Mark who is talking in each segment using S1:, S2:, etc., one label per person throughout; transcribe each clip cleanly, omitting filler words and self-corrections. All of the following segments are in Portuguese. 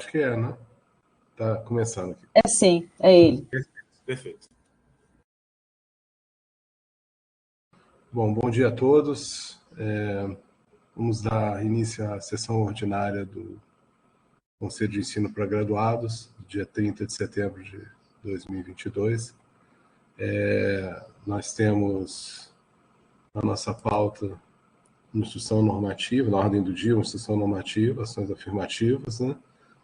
S1: Acho que é, né? Tá começando aqui.
S2: É sim, é ele.
S1: Perfeito. Bom dia a todos. Vamos dar início à sessão ordinária do Conselho de Ensino para Graduados, dia 30 de setembro de 2022. Nós temos na nossa pauta instrução normativa, na ordem do dia, uma instrução normativa, ações afirmativas, né?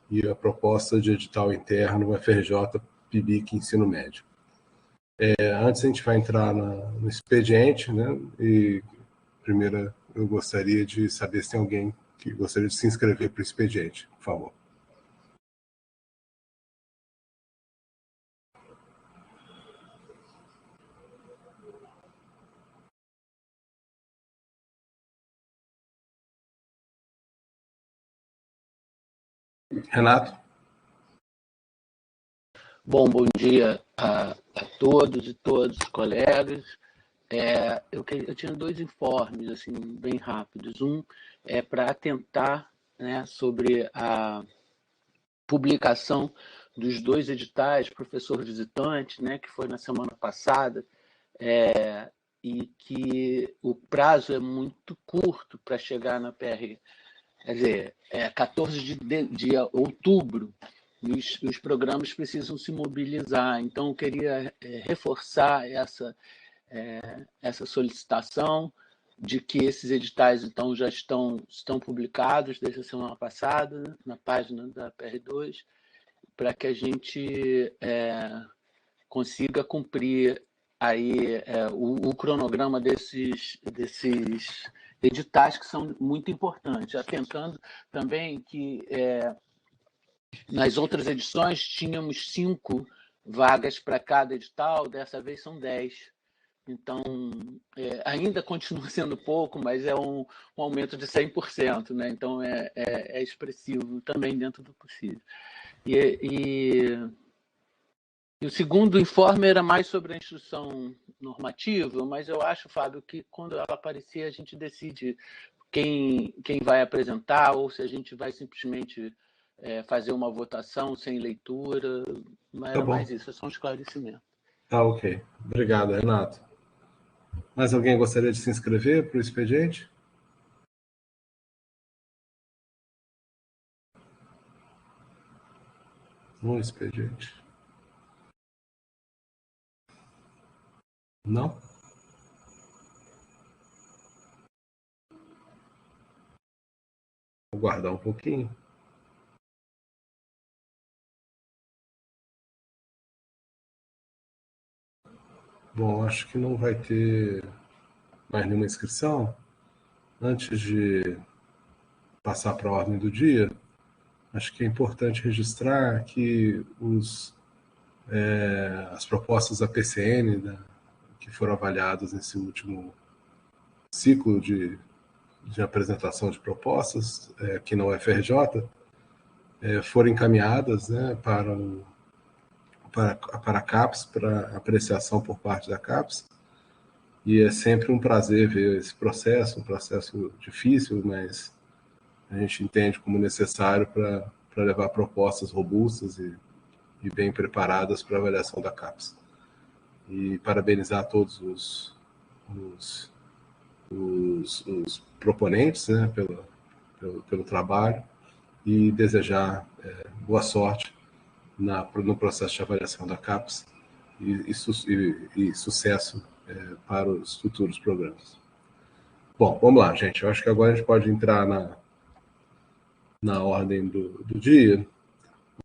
S1: E a proposta de edital interno UFRJ PIBIC Ensino Médio. Antes a gente vai entrar no expediente, né? E primeiro eu gostaria de saber se tem alguém que gostaria de se inscrever para o expediente, por favor. Renato?
S3: Bom dia a todos e todos os colegas. Eu tinha dois informes assim, bem rápidos. Um é para atentar, né, sobre a publicação dos dois editais, professor visitante, né, que foi na semana passada, e que o prazo é muito curto para chegar na PR. Quer dizer, 14 de outubro, e os programas precisam se mobilizar. Então, eu queria reforçar essa solicitação de que esses editais então já estão publicados desde a semana passada, né, na página da PR2, para que a gente consiga cumprir aí o cronograma desses editais, que são muito importantes, atentando também que nas outras edições tínhamos 5 vagas para cada edital, dessa vez são 10. Então, ainda continua sendo pouco, mas é um aumento de 100%, né? Então, é expressivo também dentro do possível. E o segundo informe era mais sobre a instrução normativa, mas eu acho, Fábio, que quando ela aparecer, a gente decide quem vai apresentar, ou se a gente vai simplesmente fazer uma votação sem leitura. Não era mais isso, é só um esclarecimento.
S1: Tá, ok. Obrigado, Renato. Mais alguém gostaria de se inscrever para o expediente? No expediente. Não? Vou guardar um pouquinho. Bom, acho que não vai ter mais nenhuma inscrição. Antes de passar para a ordem do dia, acho que é importante registrar que as propostas da PCN, né, que foram avaliadas nesse último ciclo de apresentação de propostas aqui na UFRJ, foram encaminhadas, né, para a CAPES, para apreciação por parte da CAPES, e é sempre um prazer ver esse processo, um processo difícil, mas a gente entende como necessário para levar propostas robustas e bem preparadas para a avaliação da CAPES. E parabenizar todos os proponentes, né, pelo trabalho, e desejar boa sorte no processo de avaliação da CAPES e sucesso para os futuros programas. Bom, vamos lá, gente. Eu acho que agora a gente pode entrar na ordem do dia.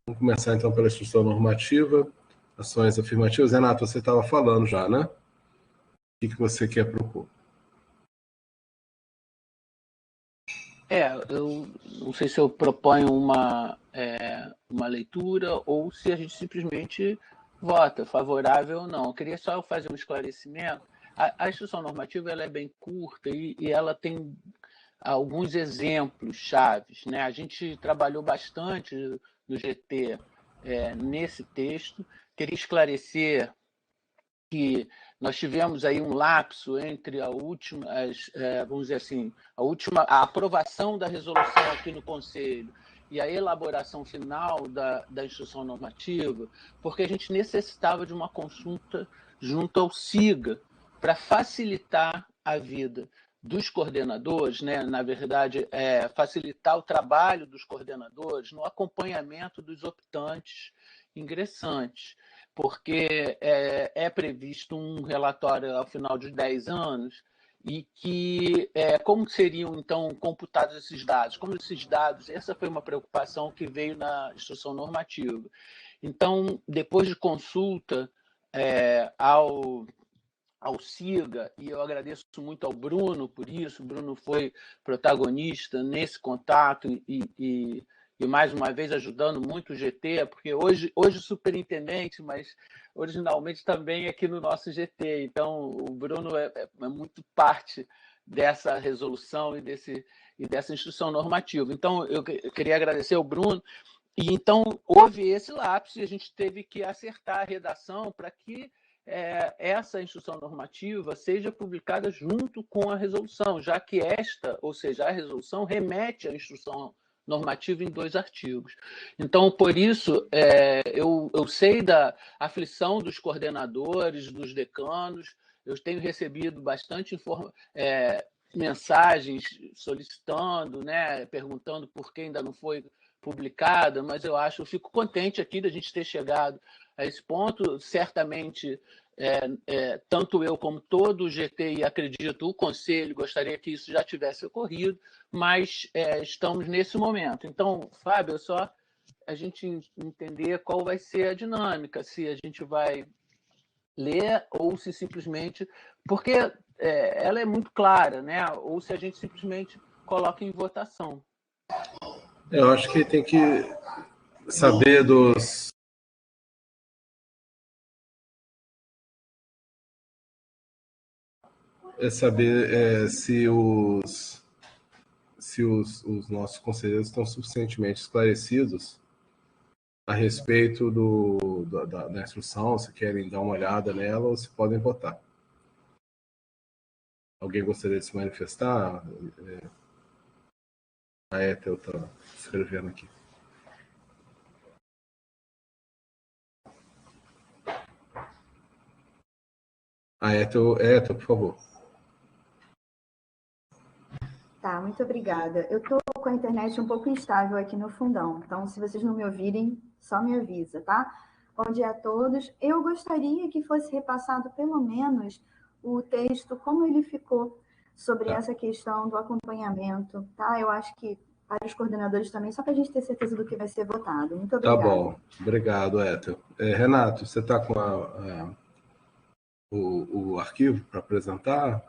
S1: Vamos começar, então, pela instrução normativa, ações afirmativas. Renato, você estava falando já, né? O que você quer propor?
S3: Eu não sei se eu proponho uma leitura ou se a gente simplesmente vota, favorável ou não. Eu queria só fazer um esclarecimento. A instrução normativa ela é bem curta e ela tem alguns exemplos chaves, né? A gente trabalhou bastante no GT nesse texto. Queria esclarecer que nós tivemos aí um lapso entre vamos dizer assim, a aprovação da resolução aqui no Conselho e a elaboração final da instrução normativa, porque a gente necessitava de uma consulta junto ao SIGA para facilitar a vida dos coordenadores, né? Na verdade, facilitar o trabalho dos coordenadores no acompanhamento dos optantes ingressantes, porque é previsto um relatório ao final de 10 anos e que como seriam, então, computados esses dados? Como esses dados, essa foi uma preocupação que veio na instrução normativa. Então, depois de consulta ao SIGA, e eu agradeço muito ao Bruno por isso, o Bruno foi protagonista nesse contato e mais uma vez ajudando muito o GT, porque hoje superintendente, mas originalmente também aqui no nosso GT. Então, o Bruno é muito parte dessa resolução e dessa instrução normativa. Então, eu queria agradecer ao Bruno. E então houve esse lapso e a gente teve que acertar a redação para que essa instrução normativa seja publicada junto com a resolução, já que ou seja, a resolução remete à instrução normativa em 2 artigos. Então, por isso, eu sei da aflição dos coordenadores, dos decanos, eu tenho recebido bastante mensagens solicitando, né, perguntando por que ainda não foi publicada, mas eu fico contente aqui da gente ter chegado a esse ponto. Certamente, tanto eu como todo o GT, e acredito, o Conselho, gostaria que isso já tivesse ocorrido, mas estamos nesse momento. Então, Fábio, só a gente entender qual vai ser a dinâmica, se a gente vai ler ou se simplesmente... Porque ela é muito clara, né? Ou se a gente simplesmente coloca em votação.
S1: Eu acho que tem que saber dos... saber se os nossos conselheiros estão suficientemente esclarecidos a respeito da instrução, se querem dar uma olhada nela ou se podem votar. Alguém gostaria de se manifestar? A Ethel está escrevendo aqui. A Ethel, por favor.
S2: Tá, muito obrigada. Eu estou com a internet um pouco instável aqui no fundão, então se vocês não me ouvirem, só me avisa, tá? Bom dia a todos. Eu gostaria que fosse repassado pelo menos o texto, como ele ficou sobre essa questão do acompanhamento, tá? Eu acho que para os coordenadores também, só para a gente ter certeza do que vai ser votado. Muito obrigada.
S1: Tá bom, obrigado, Ethel. Renato, você está com o arquivo para apresentar?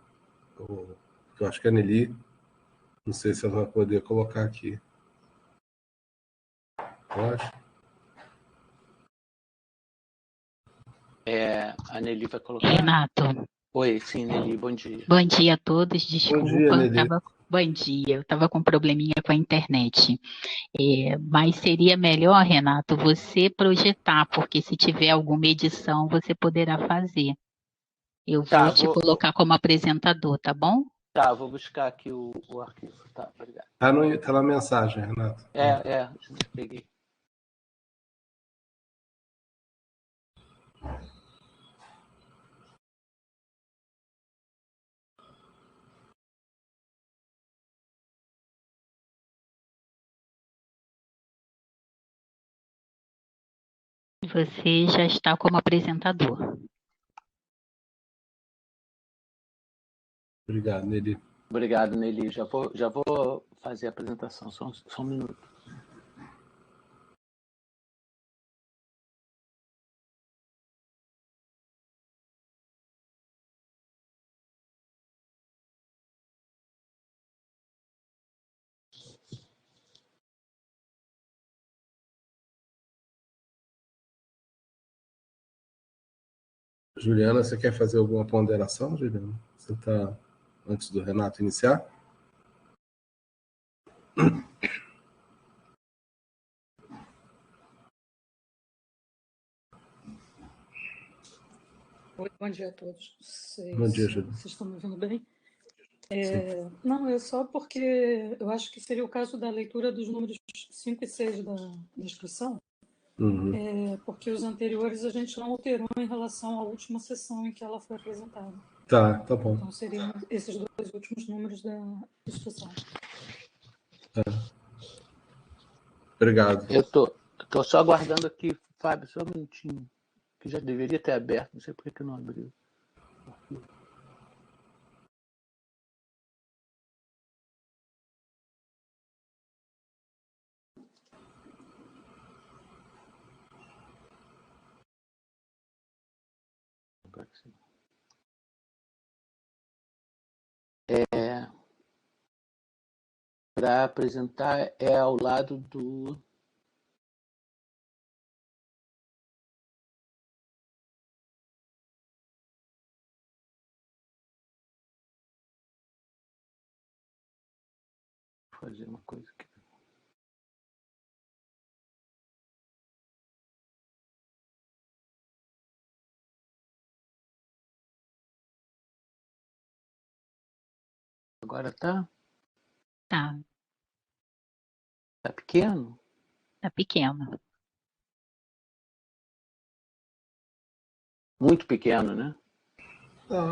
S1: Eu acho que a Nelly, não sei se ela vai poder colocar aqui. Pode?
S3: A Nelly vai colocar.
S4: Renato.
S3: Oi, sim, Nelly, bom dia.
S4: Bom dia a todos, desculpa.
S1: Bom dia, Nelly.
S4: Bom dia, eu estava com um probleminha com a internet. Mas seria melhor, Renato, você projetar, porque se tiver alguma edição, você poderá fazer. Eu vou te colocar como apresentador, tá bom?
S3: Tá, vou buscar aqui o arquivo. Tá, obrigado.
S1: Tá na mensagem, Renato.
S3: Peguei.
S4: Você já está como apresentador.
S1: Obrigado, Nelly.
S3: Obrigado, Nelly. Já vou fazer a apresentação, só um minuto.
S1: Juliana, você quer fazer alguma ponderação, Juliana? Você está antes do Renato iniciar?
S5: Oi, bom dia a todos.
S1: Bom dia, Juliana.
S5: Vocês estão me ouvindo bem? Não, é só porque eu acho que seria o caso da leitura dos números 5 e 6 da instrução, porque os anteriores a gente não alterou em relação à última sessão em que ela foi apresentada.
S1: Tá bom.
S5: Então, seriam esses dois últimos números da instrução.
S1: Obrigado.
S3: Eu tô só aguardando aqui, Fábio, só um minutinho, que já deveria ter aberto, não sei por que não abriu. Para apresentar é ao lado do... Vou fazer uma coisa aqui. Agora tá?
S4: Tá,
S3: Tá pequeno?
S4: tá pequeno.
S3: Muito pequeno, né?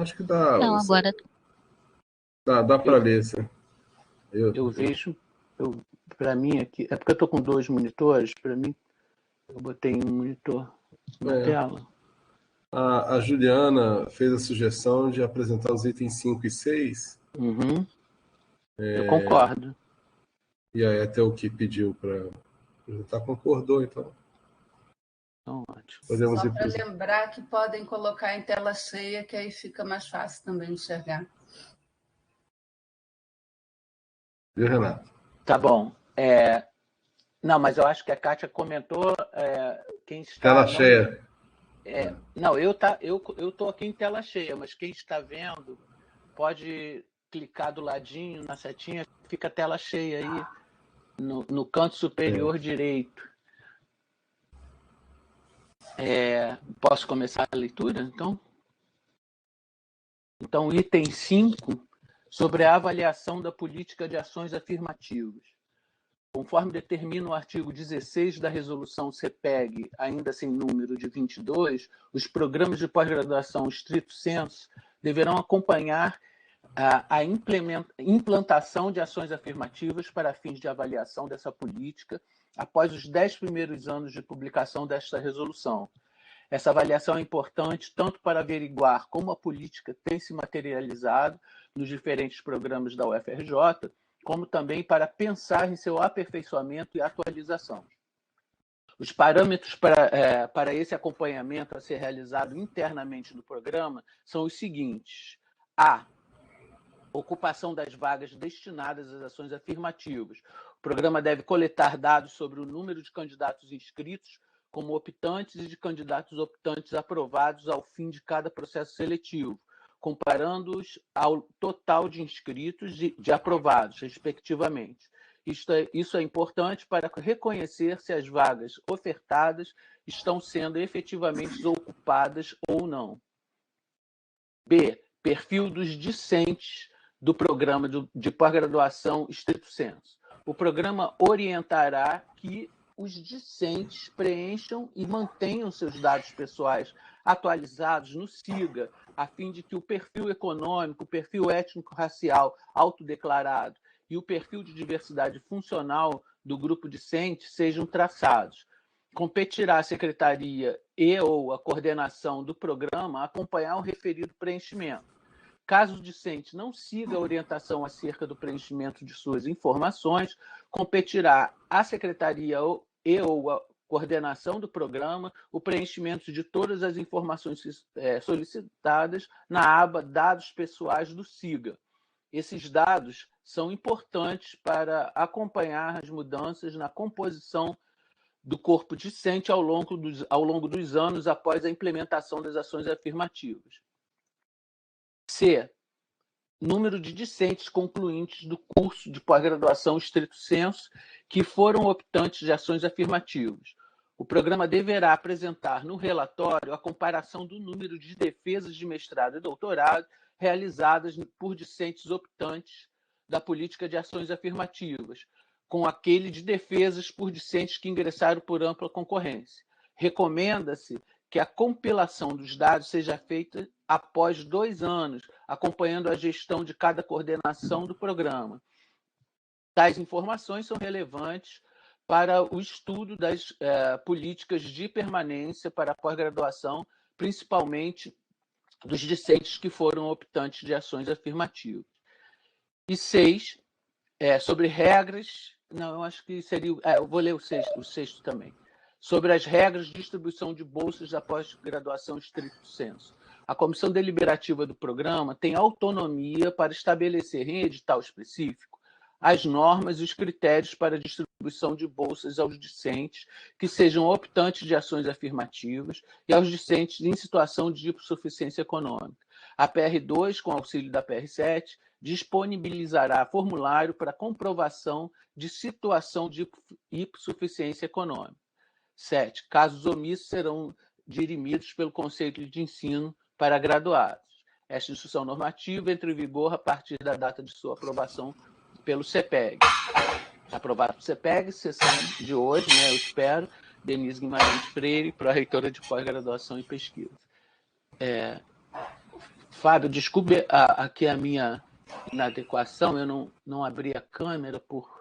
S1: Acho que dá.
S4: Não, agora
S1: Dá para ler, sim.
S3: Eu vejo, para mim aqui, é porque eu estou com 2 monitores, para mim, eu botei um monitor na tela.
S1: A Juliana fez a sugestão de apresentar os itens 5 e 6.
S3: Eu concordo.
S1: E aí até o que pediu para apresentar concordou, então.
S3: Então, ótimo.
S1: Podemos
S6: Só
S1: ir
S6: para lembrar que podem colocar em tela cheia, que aí fica mais fácil também enxergar.
S1: Viu, Renato?
S3: Tá bom. Não, mas eu acho que a Kátia comentou quem está...
S1: Tela cheia.
S3: Não, eu estou aqui em tela cheia, mas quem está vendo pode clicar do ladinho na setinha, fica a tela cheia aí no canto superior direito. Posso começar a leitura, então? Então, item 5, sobre a avaliação da política de ações afirmativas. Conforme determina o artigo 16 da Resolução CPEG, ainda sem número de 22, os programas de pós-graduação estrito sensu deverão acompanhar a implantação de ações afirmativas para fins de avaliação dessa política após os 10 primeiros anos de publicação desta resolução. Essa avaliação é importante tanto para averiguar como a política tem se materializado nos diferentes programas da UFRJ, como também para pensar em seu aperfeiçoamento e atualização. Os parâmetros para esse acompanhamento a ser realizado internamente no programa são os seguintes. A. Ocupação das vagas destinadas às ações afirmativas. O programa deve coletar dados sobre o número de candidatos inscritos como optantes e de candidatos optantes aprovados ao fim de cada processo seletivo, comparando-os ao total de inscritos e de aprovados, respectivamente. Isso é importante para reconhecer se as vagas ofertadas estão sendo efetivamente ocupadas ou não. B. Perfil dos discentes do programa de pós-graduação estrito sensu. O programa orientará que os discentes preencham e mantenham seus dados pessoais atualizados no SIGA, a fim de que o perfil econômico, o perfil étnico-racial autodeclarado e o perfil de diversidade funcional do grupo discente sejam traçados. Competirá a secretaria ou a coordenação do programa a acompanhar o referido preenchimento. Caso o discente não siga a orientação acerca do preenchimento de suas informações, competirá à secretaria ou a coordenação do programa o preenchimento de todas as informações solicitadas na aba Dados Pessoais do SIGA. Esses dados são importantes para acompanhar as mudanças na composição do corpo discente ao longo dos anos após a implementação das ações afirmativas. C. Número de discentes concluintes do curso de pós-graduação estrito sensu que foram optantes de ações afirmativas. O programa deverá apresentar no relatório a comparação do número de defesas de mestrado e doutorado realizadas por discentes optantes da política de ações afirmativas, com aquele de defesas por discentes que ingressaram por ampla concorrência. Recomenda-se que a compilação dos dados seja feita após 2 anos, acompanhando a gestão de cada coordenação do programa. Tais informações são relevantes para o estudo das políticas de permanência para a pós-graduação, principalmente dos discentes que foram optantes de ações afirmativas. E 6, sobre regras... Não, eu acho que seria... eu vou ler o sexto também. Sobre as regras de distribuição de bolsas da pós-graduação estricto sensu. A comissão deliberativa do programa tem autonomia para estabelecer em edital específico as normas e os critérios para a distribuição de bolsas aos discentes que sejam optantes de ações afirmativas e aos discentes em situação de hipossuficiência econômica. A PR2, com auxílio da PR7, disponibilizará formulário para comprovação de situação de hipossuficiência econômica. 7. Casos omissos serão dirimidos pelo Conselho de Ensino para graduados. Esta instrução normativa entra em vigor a partir da data de sua aprovação pelo CEPEG. Aprovado pelo CEPEG, sessão de hoje, né, eu espero, Denise Guimarães Freire, pró-reitora de pós-graduação e pesquisa. Fábio, desculpe aqui a minha inadequação, eu não abri a câmera por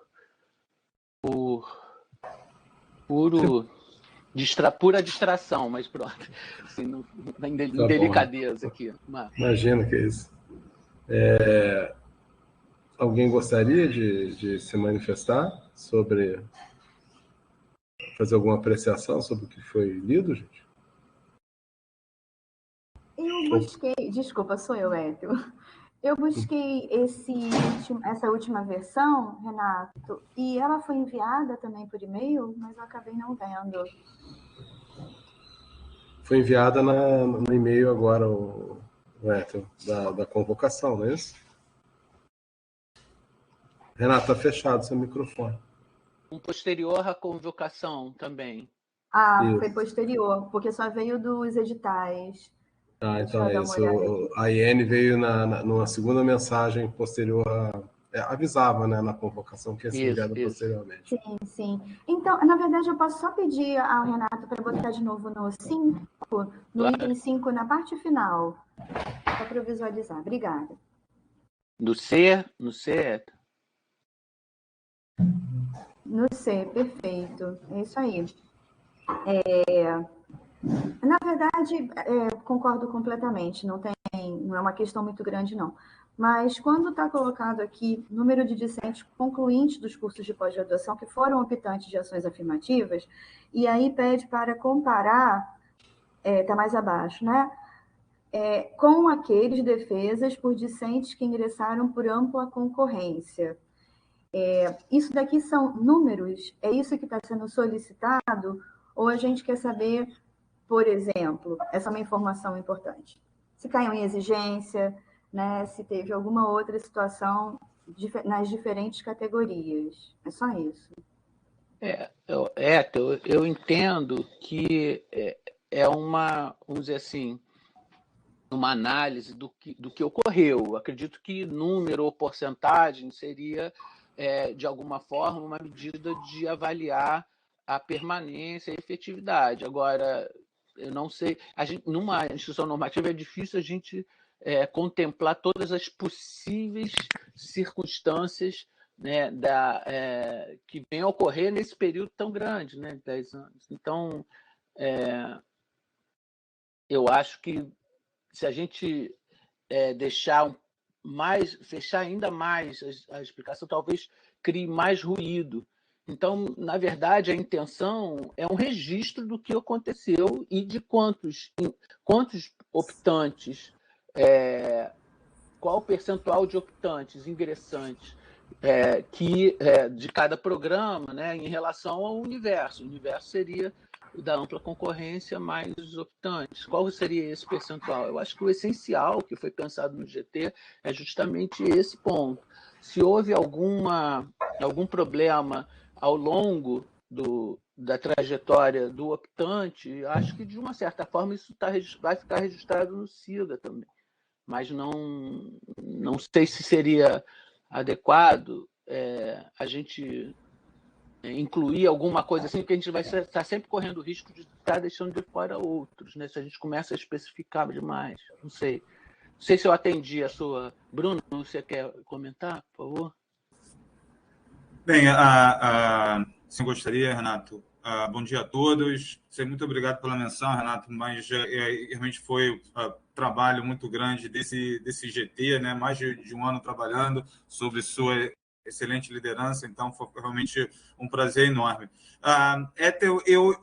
S3: pura distração, mas pronto, assim, delicadeza aqui.
S1: Imagina que é isso. Alguém gostaria de se manifestar sobre... fazer alguma apreciação sobre o que foi lido, gente?
S2: Eu busquei... Desculpa, sou eu, Éter. Eu busquei essa última versão, Renato, e ela foi enviada também por e-mail, mas eu acabei não vendo.
S1: Foi enviada no e-mail agora, Éter, da convocação, não é isso? Renato, está fechado seu microfone.
S3: Posterior à convocação também.
S1: Isso.
S2: Foi posterior, porque só veio dos editais.
S1: Então é isso. A IN veio numa segunda mensagem posterior avisava, né, na convocação que ia ser enviada posteriormente.
S2: Sim. Então, na verdade, eu posso só pedir ao Renato para botar de novo no 5, no item 5, na parte final, só para eu visualizar. Obrigada.
S3: No C?
S2: No C, perfeito. É isso aí. Na verdade, concordo completamente, não é uma questão muito grande, não. Mas quando está colocado aqui número de discentes concluintes dos cursos de pós-graduação que foram optantes de ações afirmativas, e aí pede para comparar, está mais abaixo, né? Com aqueles defesas por discentes que ingressaram por ampla concorrência. Isso daqui são números? É isso que está sendo solicitado? Ou a gente quer saber, por exemplo, essa é uma informação importante, se caiu em exigência, né, se teve alguma outra situação nas diferentes categorias. É só isso.
S3: Eu entendo que é uma, vamos dizer assim, uma análise do que ocorreu. Acredito que número ou porcentagem seria, de alguma forma, uma medida de avaliar a permanência e a efetividade. Agora, eu não sei, numa instituição normativa é difícil a gente contemplar todas as possíveis circunstâncias, né, que vem a ocorrer nesse período tão grande, né, 10 anos. Então, eu acho que se a gente fechar ainda mais a explicação, talvez crie mais ruído. Então, na verdade, a intenção é um registro do que aconteceu e de quantos optantes, qual o percentual de optantes, ingressantes, de cada programa, né, em relação ao universo. O universo seria da ampla concorrência mais os optantes. Qual seria esse percentual? Eu acho que o essencial que foi pensado no GT é justamente esse ponto. Se houve algum problema ao longo da trajetória do optante, acho que, de uma certa forma, isso vai ficar registrado no SIGA também. mas não sei se seria adequado a gente incluir alguma coisa assim, porque a gente vai estar sempre correndo o risco de estar deixando de fora outros, né? Se a gente começa a especificar demais. Não sei se eu atendi a sua... Bruno, você quer comentar, por favor?
S7: Bem, sim, gostaria, Renato. Bom dia a todos. Muito obrigado pela menção, Renato, mas realmente foi trabalho muito grande desse GT, né? Mais de um ano trabalhando sobre sua excelente liderança, então foi realmente um prazer enorme.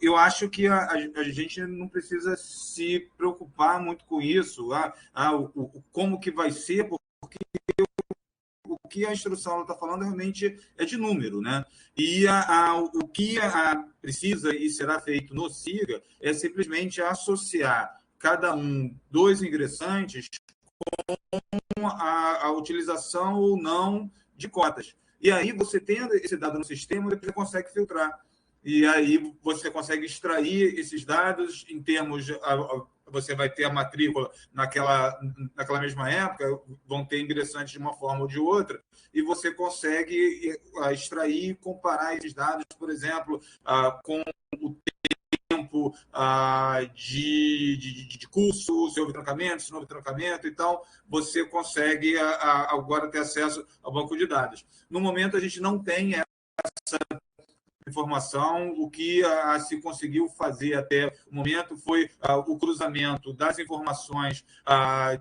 S7: Eu acho que a gente não precisa se preocupar muito com isso, como que vai ser, porque o que a instrução está falando realmente é de número, né? E o que precisa e será feito no SIGA é simplesmente associar cada dos ingressantes com a utilização ou não de cotas. E aí, você tendo esse dado no sistema, você consegue filtrar. E aí você consegue extrair esses dados em termos... Você vai ter a matrícula naquela mesma época, vão ter ingressantes de uma forma ou de outra, e você consegue extrair e comparar esses dados, por exemplo, com o tempo de curso, se houve trancamento, se não houve trancamento, então você consegue agora ter acesso ao banco de dados. No momento, a gente não tem essa informação. O que se conseguiu fazer até o momento foi o cruzamento das informações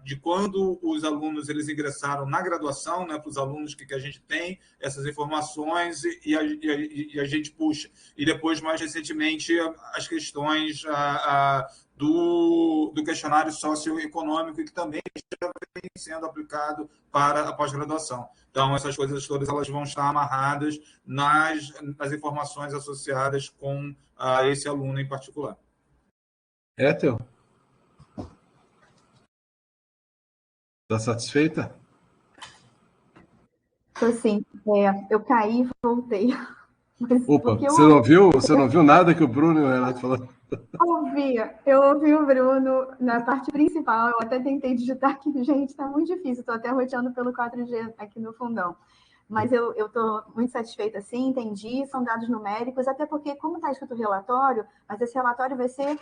S7: de quando os alunos eles ingressaram na graduação, né, para os alunos que a gente tem essas informações e a gente puxa. E depois, mais recentemente, as questões do questionário socioeconômico, que também já vem sendo aplicado para a pós-graduação. Então, essas coisas todas elas vão estar amarradas nas informações associadas com esse aluno em particular.
S1: Ethel? Está satisfeita?
S2: Estou sim. Eu caí e voltei.
S1: Opa, você não viu nada que o Bruno e o Renato falaram?
S2: Eu ouvi o Bruno na parte principal, eu até tentei digitar aqui, gente, está muito difícil, estou até roteando pelo 4G aqui no fundão. Mas eu estou muito satisfeita, sim, entendi, são dados numéricos, até porque, como está escrito o relatório, mas esse relatório vai ser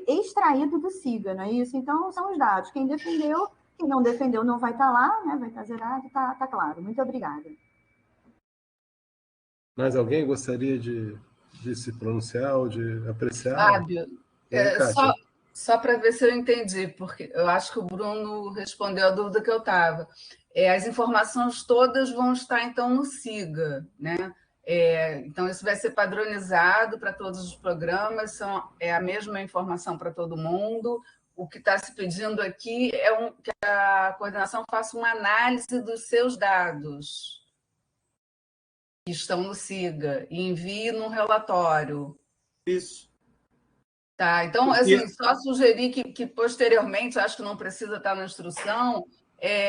S2: extraído do SIGA, não é isso? Então, são os dados. Quem defendeu, quem não defendeu não vai estar lá, né? Vai estar zerado, está claro. Muito obrigada.
S1: Mais alguém gostaria de se pronunciar ou de apreciar?
S6: Fábio, só para ver se eu entendi, porque eu acho que o Bruno respondeu a dúvida que eu estava. As informações todas vão estar, então, no SIGA, né? Então, isso vai ser padronizado para todos os programas, é a mesma informação para todo mundo. O que está se pedindo aqui é que a coordenação faça uma análise dos seus dados que estão no SIGA e envie num relatório.
S7: Isso.
S6: Tá, então, assim, só sugerir que posteriormente, acho que não precisa estar na instrução,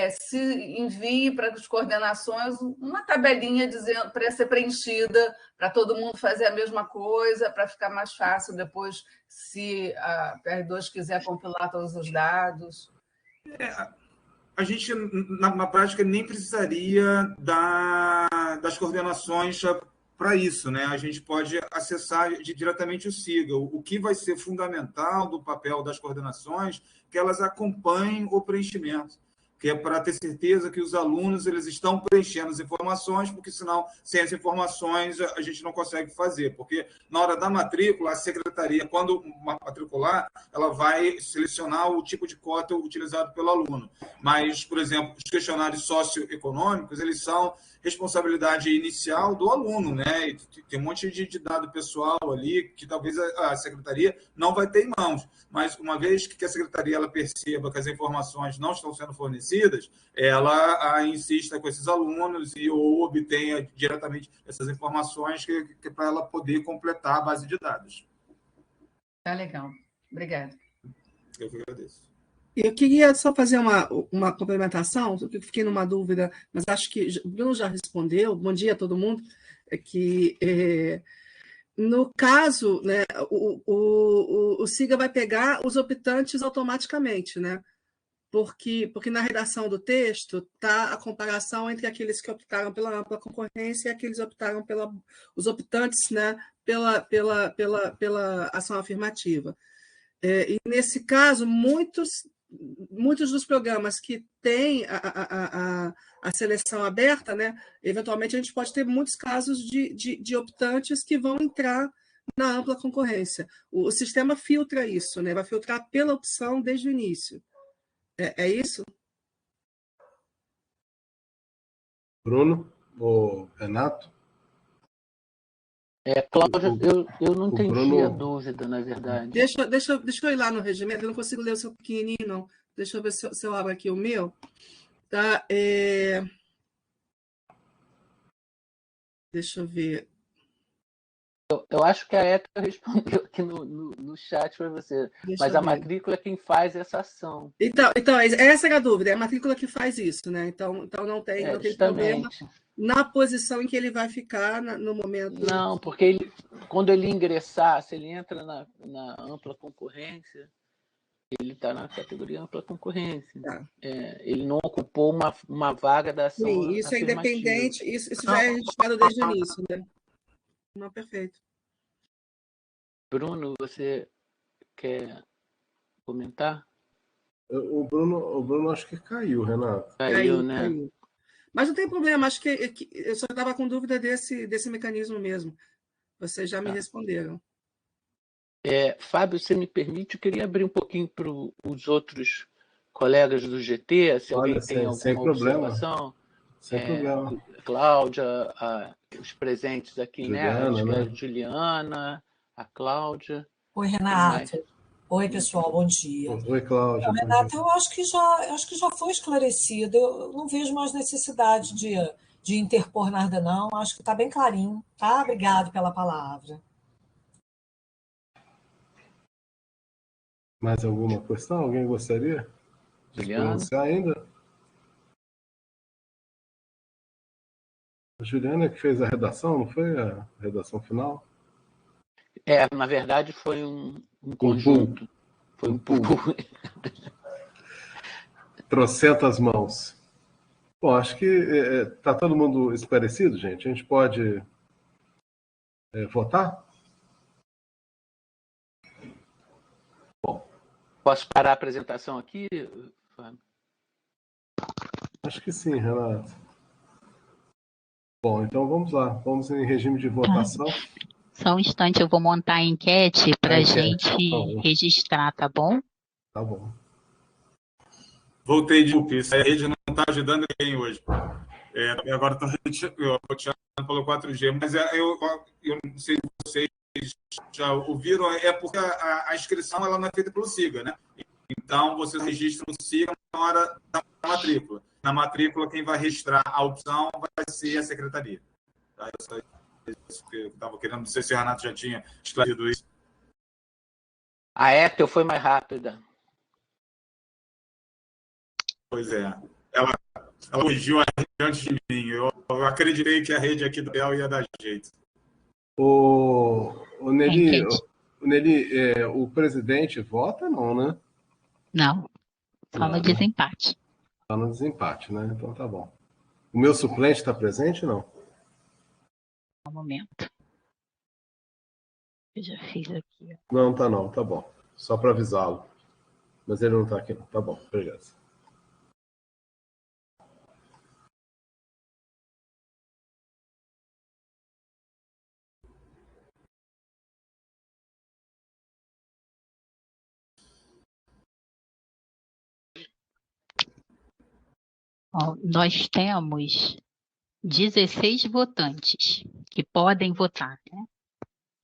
S6: se envie para as coordenações uma tabelinha dizendo para ser preenchida, para todo mundo fazer a mesma coisa, para ficar mais fácil depois, se a PR2 quiser compilar todos os dados.
S7: A gente, na prática, nem precisaria das coordenações para isso, né? A gente pode acessar diretamente o SIGA. O que vai ser fundamental do papel das coordenações que elas acompanhem o preenchimento, que é para ter certeza que os alunos eles estão preenchendo as informações, porque senão, sem as informações, a gente não consegue fazer. Porque na hora da matrícula, a secretaria, quando matricular, ela vai selecionar o tipo de cota utilizado pelo aluno. Mas, por exemplo, os questionários socioeconômicos, eles são responsabilidade inicial do aluno, né? E tem um monte de dado pessoal ali que talvez a secretaria não vai ter em mãos. Mas uma vez que a secretaria ela perceba que as informações não estão sendo fornecidas, ela insista com esses alunos ou obtenha diretamente essas informações que para ela poder completar a base de dados.
S6: Tá legal. Obrigada.
S7: Eu que agradeço.
S8: Eu queria só fazer uma complementação, porque eu fiquei numa dúvida, mas acho que o Bruno já respondeu. Bom dia a todo mundo. No caso, né, o SIGA vai pegar os optantes automaticamente, né? porque na redação do texto está a comparação entre aqueles que optaram pela ampla concorrência e aqueles que optaram os optantes, né, pela ação afirmativa. E, nesse caso, muitos dos programas que têm a seleção aberta, né, eventualmente a gente pode ter muitos casos de optantes que vão entrar na ampla concorrência. O sistema filtra isso, né, vai filtrar pela opção desde o início. É isso?
S1: Bruno ou Renato?
S3: Cláudia, eu não entendi
S1: Bruno...
S3: a dúvida, na verdade.
S8: Deixa eu ir lá no regimento, eu não consigo ler o seu pequenininho, não. Deixa eu ver se eu abro aqui o meu. Tá? Deixa eu ver.
S3: Eu acho que a Ética respondeu aqui no chat para você, mas a matrícula é quem faz essa ação.
S8: Então, essa era a dúvida, é a matrícula que faz isso, né? Então não tem problema na posição em que ele vai ficar no momento.
S3: Não, porque quando ele ingressar, se ele entra na ampla concorrência, ele está na categoria ampla concorrência.
S8: Tá.
S3: Ele não ocupou uma vaga da ação.
S8: Sim, isso é independente, isso já é registrado desde o início, né? Não, perfeito.
S3: Bruno, você quer comentar?
S1: O Bruno acho que caiu, Renato.
S3: Caiu, né?
S8: Caiu. Mas não tem problema, acho que eu só estava com dúvida desse mecanismo mesmo. Vocês já me responderam.
S3: Fábio, você me permite? Eu queria abrir um pouquinho para os outros colegas do GT, se alguém tem alguma observação.
S1: Sem problema.
S3: Cláudia, os presentes aqui,
S1: Juliana,
S3: né? A Juliana, a Cláudia.
S9: Oi, Renato. Oi, pessoal, bom dia.
S1: Oi, Cláudia.
S9: Renato, eu acho que já foi esclarecido. Eu não vejo mais necessidade de interpor nada, não. Acho que está bem clarinho. Tá? Obrigado pela palavra.
S1: Mais alguma questão? Alguém gostaria de se pronunciar ainda? A Juliana que fez a redação, não foi a redação final?
S3: Na verdade, foi um conjunto. Foi um pool.
S1: Trocentas mãos. Bom, acho que está todo mundo esclarecido, gente. A gente pode votar? Bom.
S3: Posso parar a apresentação aqui, Fábio?
S1: Acho que sim, Renato. Bom, então vamos lá. Vamos em regime de votação.
S4: Só um instante, eu vou montar a enquete para a gente registrar, tá bom?
S1: Tá bom.
S7: Voltei de UPS. A rede não está ajudando ninguém hoje. Agora estou roteando pelo 4G, mas eu não sei se vocês já ouviram, porque a inscrição ela não é feita pelo SIGA, né? Então, vocês registram o SIGA na hora da matrícula. Na matrícula, quem vai registrar a opção vai ser a secretaria. Tá? Isso que eu estava querendo, não sei se o Renato já tinha esclarecido isso.
S3: A Ethel foi mais rápida.
S7: Pois é. Ela corrigiu a rede antes de mim. Eu acreditei que a rede aqui do Bel ia dar jeito.
S1: O Nelly, o presidente vota, não, né?
S4: Não. Só no desempate.
S1: Só no desempate, né? Então tá bom. O meu suplente está presente ou não?
S4: Um momento. Eu já fiz aqui.
S1: Não, tá não. Tá bom. Só para avisá-lo. Mas ele não está aqui, não. Tá bom. Obrigado.
S4: Nós temos 16 votantes que podem votar, né?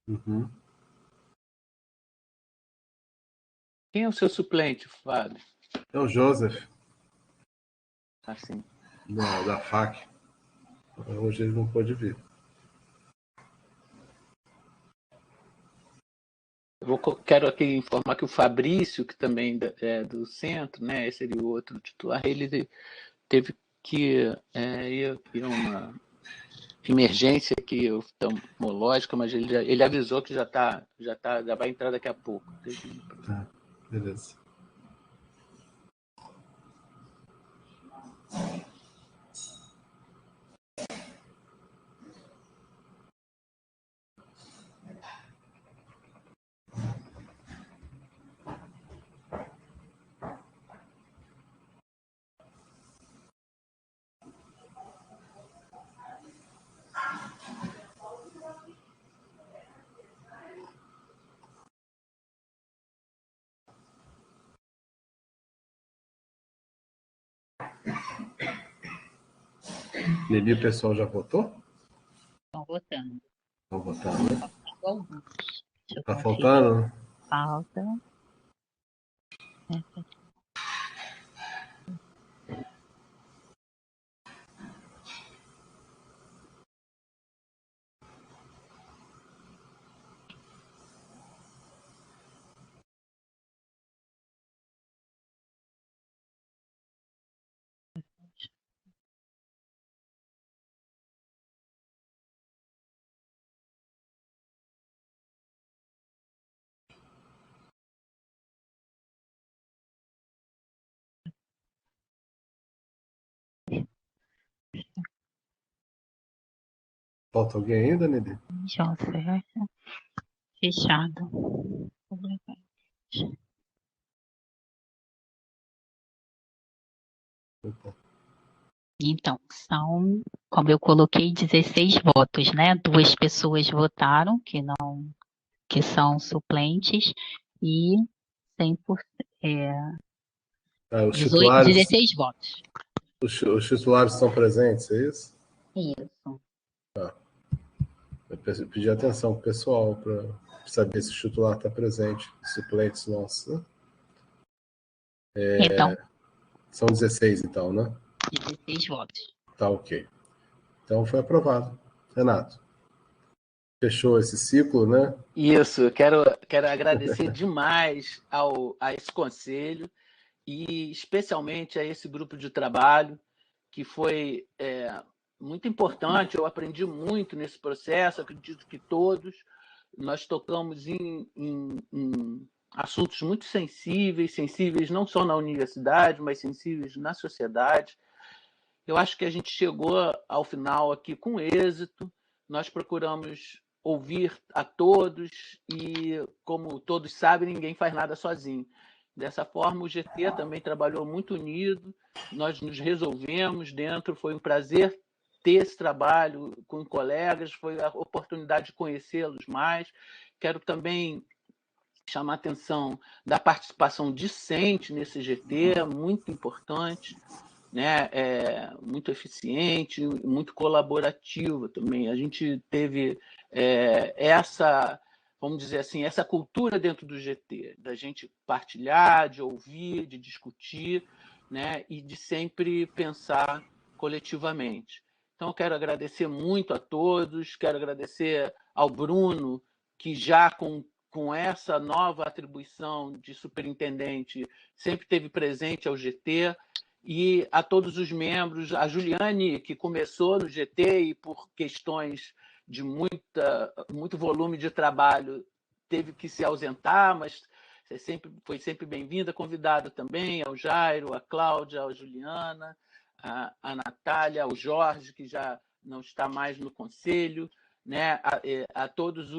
S1: Uhum.
S3: Quem é o seu suplente, Fábio?
S1: É o Joseph.
S3: Assim.
S1: Da FAC. Hoje ele não pôde vir.
S3: Quero aqui informar que o Fabrício, que também é do centro, né? Esse seria o outro titular, ele teve que ir a uma emergência aqui oftalmológica, mas ele avisou que já vai entrar daqui a pouco.
S1: Beleza. Nelly, o pessoal já votou?
S4: Estão votando.
S1: Estão votando, né?
S4: Alguns.
S1: Está faltando?
S4: Falta.
S1: Falta alguém ainda, Nelly?
S4: Já certo. Fechado. Então, são, como eu coloquei, 16 votos, né? 2 pessoas votaram, que são suplentes, e 100%,
S1: Os titulares,
S4: 16 votos.
S1: os titulares estão presentes, é isso?
S4: Isso.
S1: Eu pedi atenção para o pessoal para saber se o titular está presente, suplentes nossos, né?
S4: Então,
S1: são 16, então, né?
S4: 16 votos.
S1: Tá, ok. Então foi aprovado. Renato, fechou esse ciclo, né?
S3: Isso, quero agradecer demais a esse conselho e especialmente a esse grupo de trabalho, que foi muito importante. Eu aprendi muito nesse processo, acredito que todos. Nós tocamos em assuntos muito sensíveis não só na universidade, mas sensíveis na sociedade. Eu acho que a gente chegou ao final aqui com êxito. Nós procuramos ouvir a todos e, como todos sabem, ninguém faz nada sozinho. Dessa forma, o GT também trabalhou muito unido, nós nos resolvemos dentro, foi um prazer ter esse trabalho com colegas, foi a oportunidade de conhecê-los mais. Quero também chamar a atenção da participação discente nesse GT, muito importante, né? Muito eficiente, muito colaborativa também. A gente teve essa, vamos dizer assim, essa cultura dentro do GT, da gente partilhar, de ouvir, de discutir, né? E de sempre pensar coletivamente. Então, eu quero agradecer muito a todos, quero agradecer ao Bruno, que já com essa nova atribuição de superintendente sempre esteve presente ao GT, e a todos os membros, a Juliane, que começou no GT e por questões de muito volume de trabalho teve que se ausentar, mas foi sempre bem-vinda, convidada também, ao Jairo, a Cláudia, a Juliana, a Natália, ao Jorge, que já não está mais no conselho, né? A todos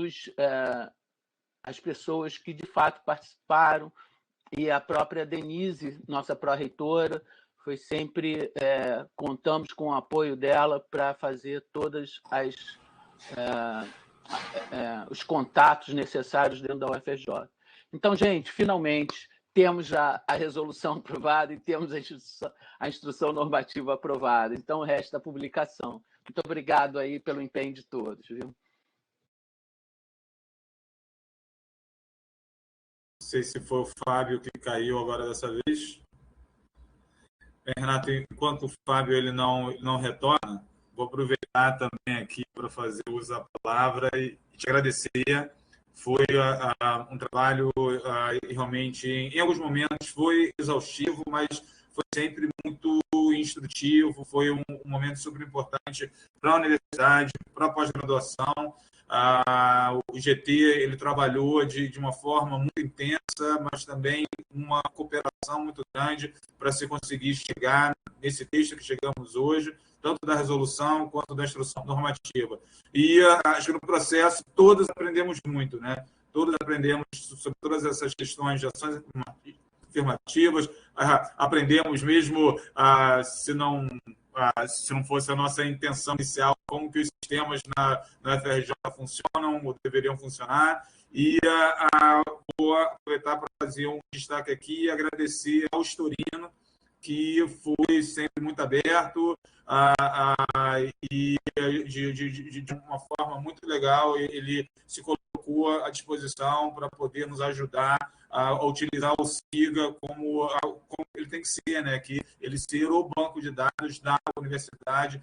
S3: as pessoas que de fato participaram, e a própria Denise, nossa pró-reitora, foi sempre, contamos com o apoio dela para fazer todas os contatos necessários dentro da UFRJ. Então, gente, finalmente temos já a resolução aprovada e temos a instrução normativa aprovada. Então, resta a publicação. Muito obrigado aí pelo empenho de todos, viu?
S7: Não sei se foi o Fábio que caiu agora dessa vez. Renato, enquanto o Fábio ele não retorna, vou aproveitar também aqui para fazer uso da palavra e te agradecer. Foi um trabalho realmente, em alguns momentos, foi exaustivo, mas foi sempre muito instrutivo, foi um momento super importante para a universidade, para a pós-graduação. O GT ele trabalhou de uma forma muito intensa, mas também uma cooperação muito grande para se conseguir chegar nesse texto que chegamos hoje, tanto da resolução quanto da instrução normativa. E acho que no processo todos aprendemos muito, né? Todos aprendemos sobre todas essas questões de ações afirmativas, aprendemos mesmo, se não fosse a nossa intenção inicial, como que os sistemas na FRJ funcionam ou deveriam funcionar. E vou aproveitar para fazer um destaque aqui e agradecer ao Storino, que foi sempre muito aberto e de uma forma muito legal. Ele se colocou à disposição para poder nos ajudar a utilizar o SIGA como ele tem que ser, né? Que ele ser o banco de dados da universidade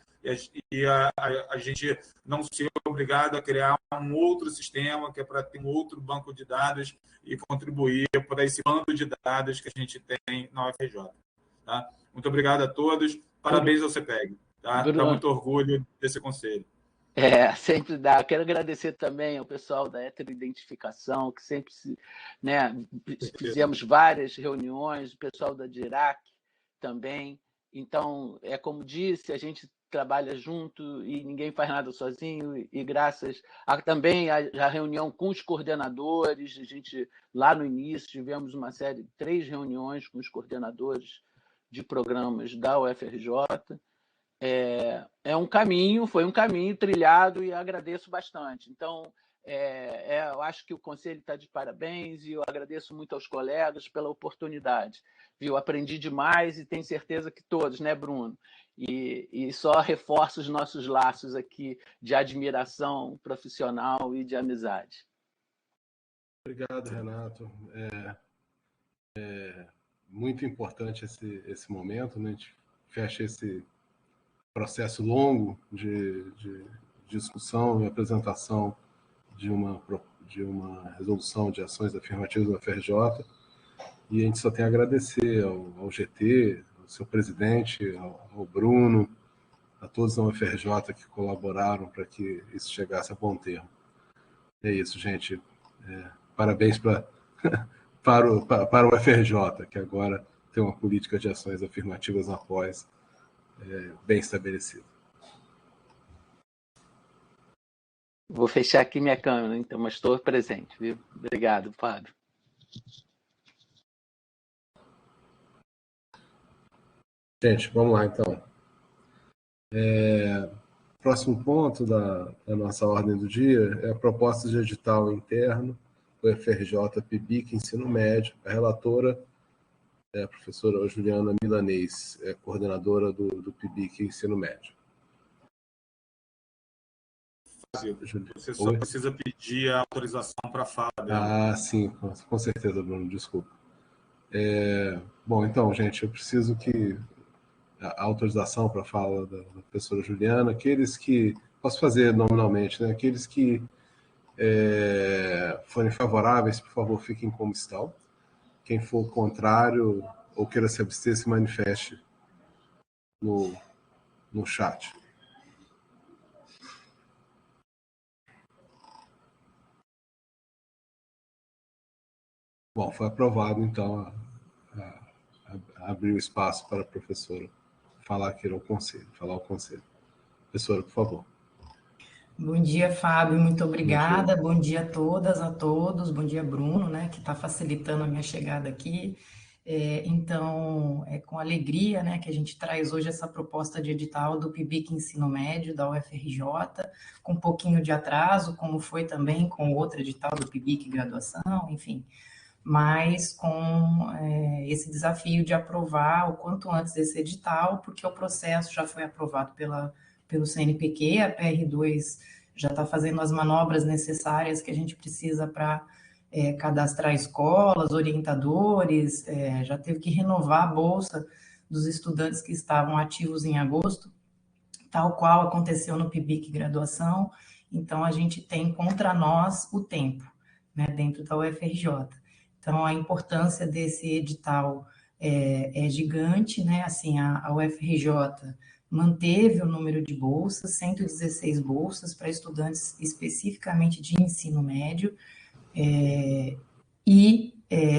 S7: e a gente não ser obrigado a criar um outro sistema que é para ter um outro banco de dados e contribuir para esse bando de dados que a gente tem na UFRJ. Tá? Muito obrigado a todos. Parabéns ao CEPEG. Tá? Dá muito orgulho desse conselho.
S3: Sempre dá. Quero agradecer também ao pessoal da heteroidentificação, que sempre fizemos várias reuniões, o pessoal da DIRAC também. Então, como disse, a gente trabalha junto e ninguém faz nada sozinho, e graças também a reunião com os coordenadores, a gente, lá no início, tivemos 3 reuniões com os coordenadores de programas da UFRJ. Foi um caminho trilhado e agradeço bastante. Então, eu acho que o Conselho está de parabéns e eu agradeço muito aos colegas pela oportunidade. Viu? Aprendi demais e tenho certeza que todos, né, Bruno? E só reforça os nossos laços aqui de admiração profissional e de amizade.
S1: Obrigado, Renato. Muito importante esse momento, né? A gente fecha esse processo longo de discussão e apresentação de uma resolução de ações afirmativas da UFRJ, e a gente só tem a agradecer ao GT, ao seu presidente, ao Bruno, a todos da UFRJ que colaboraram para que isso chegasse a bom termo. É isso, gente. Parabéns para o UFRJ, que agora tem uma política de ações afirmativas na pós bem estabelecida.
S3: Vou fechar aqui minha câmera, então, mas estou presente, viu? Obrigado, Fábio.
S1: Gente, vamos lá, então. Próximo ponto da nossa ordem do dia é a proposta de edital interno do UFRJ PIBIC Ensino Médio. A relatora é a professora Juliana Milanês, coordenadora do PIBIC Ensino Médio.
S7: Você só precisa pedir a autorização para a fala dela.
S1: Sim, com certeza, Bruno, desculpa. Bom, então, gente, eu preciso que a autorização para a fala da professora Juliana, aqueles que, posso fazer nominalmente, né? Aqueles que forem favoráveis, por favor, fiquem como estão. Quem for contrário ou queira se abster, se manifeste no chat. Bom, foi aprovado, então, abrir o espaço para a professora falar aqui ao conselho, falar ao conselho. Professora, por favor.
S10: Bom dia, Fábio, muito obrigada. Bom dia a todas, a todos. Bom dia, Bruno, né, que está facilitando a minha chegada aqui. Então, é com alegria, né, que a gente traz hoje essa proposta de edital do PIBIC Ensino Médio da UFRJ, com um pouquinho de atraso, como foi também com o outro edital do PIBIC Graduação, enfim, mas com esse desafio de aprovar o quanto antes esse edital, porque o processo já foi aprovado pelo CNPq, a PR2 já está fazendo as manobras necessárias que a gente precisa para cadastrar escolas, orientadores, já teve que renovar a bolsa dos estudantes que estavam ativos em agosto, tal qual aconteceu no PIBIC Graduação. Então, a gente tem contra nós o tempo, né, dentro da UFRJ. Então, a importância desse edital é gigante, né? Assim, a UFRJ manteve o número de bolsas, 116 bolsas para estudantes especificamente de ensino médio,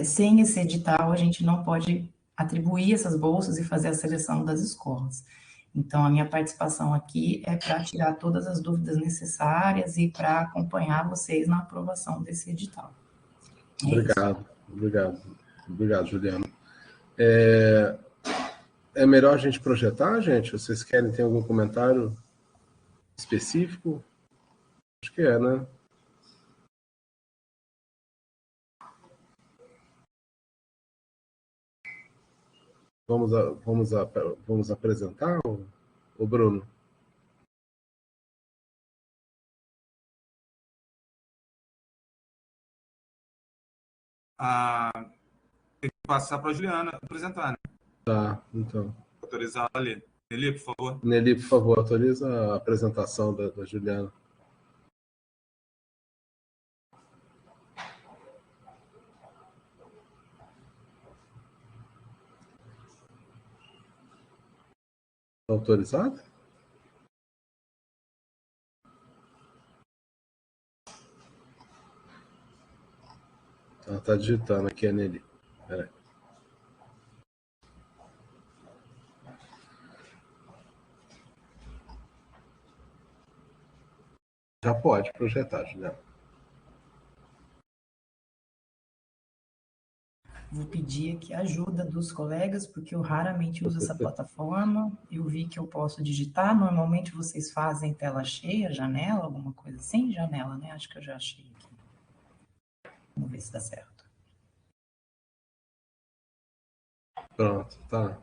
S10: sem esse edital a gente não pode atribuir essas bolsas e fazer a seleção das escolas. Então, a minha participação aqui é para tirar todas as dúvidas necessárias e para acompanhar vocês na aprovação desse edital.
S1: Obrigado, Juliana. É melhor a gente projetar, gente? Vocês querem ter algum comentário específico? Acho que é, né? Vamos apresentar, o Bruno?
S7: Tem que passar para a Juliana apresentar, né?
S1: Tá, então.
S7: Autorizar ali. Nelly, por favor.
S1: Nelly, por favor, autoriza a apresentação da Juliana. Autorizado? Ela está digitando aqui a Nelly. Peraí. Já pode projetar, Juliana.
S10: Vou pedir aqui a ajuda dos colegas, porque eu raramente uso essa plataforma. Eu vi que eu posso digitar. Normalmente vocês fazem tela cheia, janela, alguma coisa assim? Janela, né? Acho que eu já achei aqui. Vamos ver se dá certo.
S1: Pronto, tá.
S10: Tá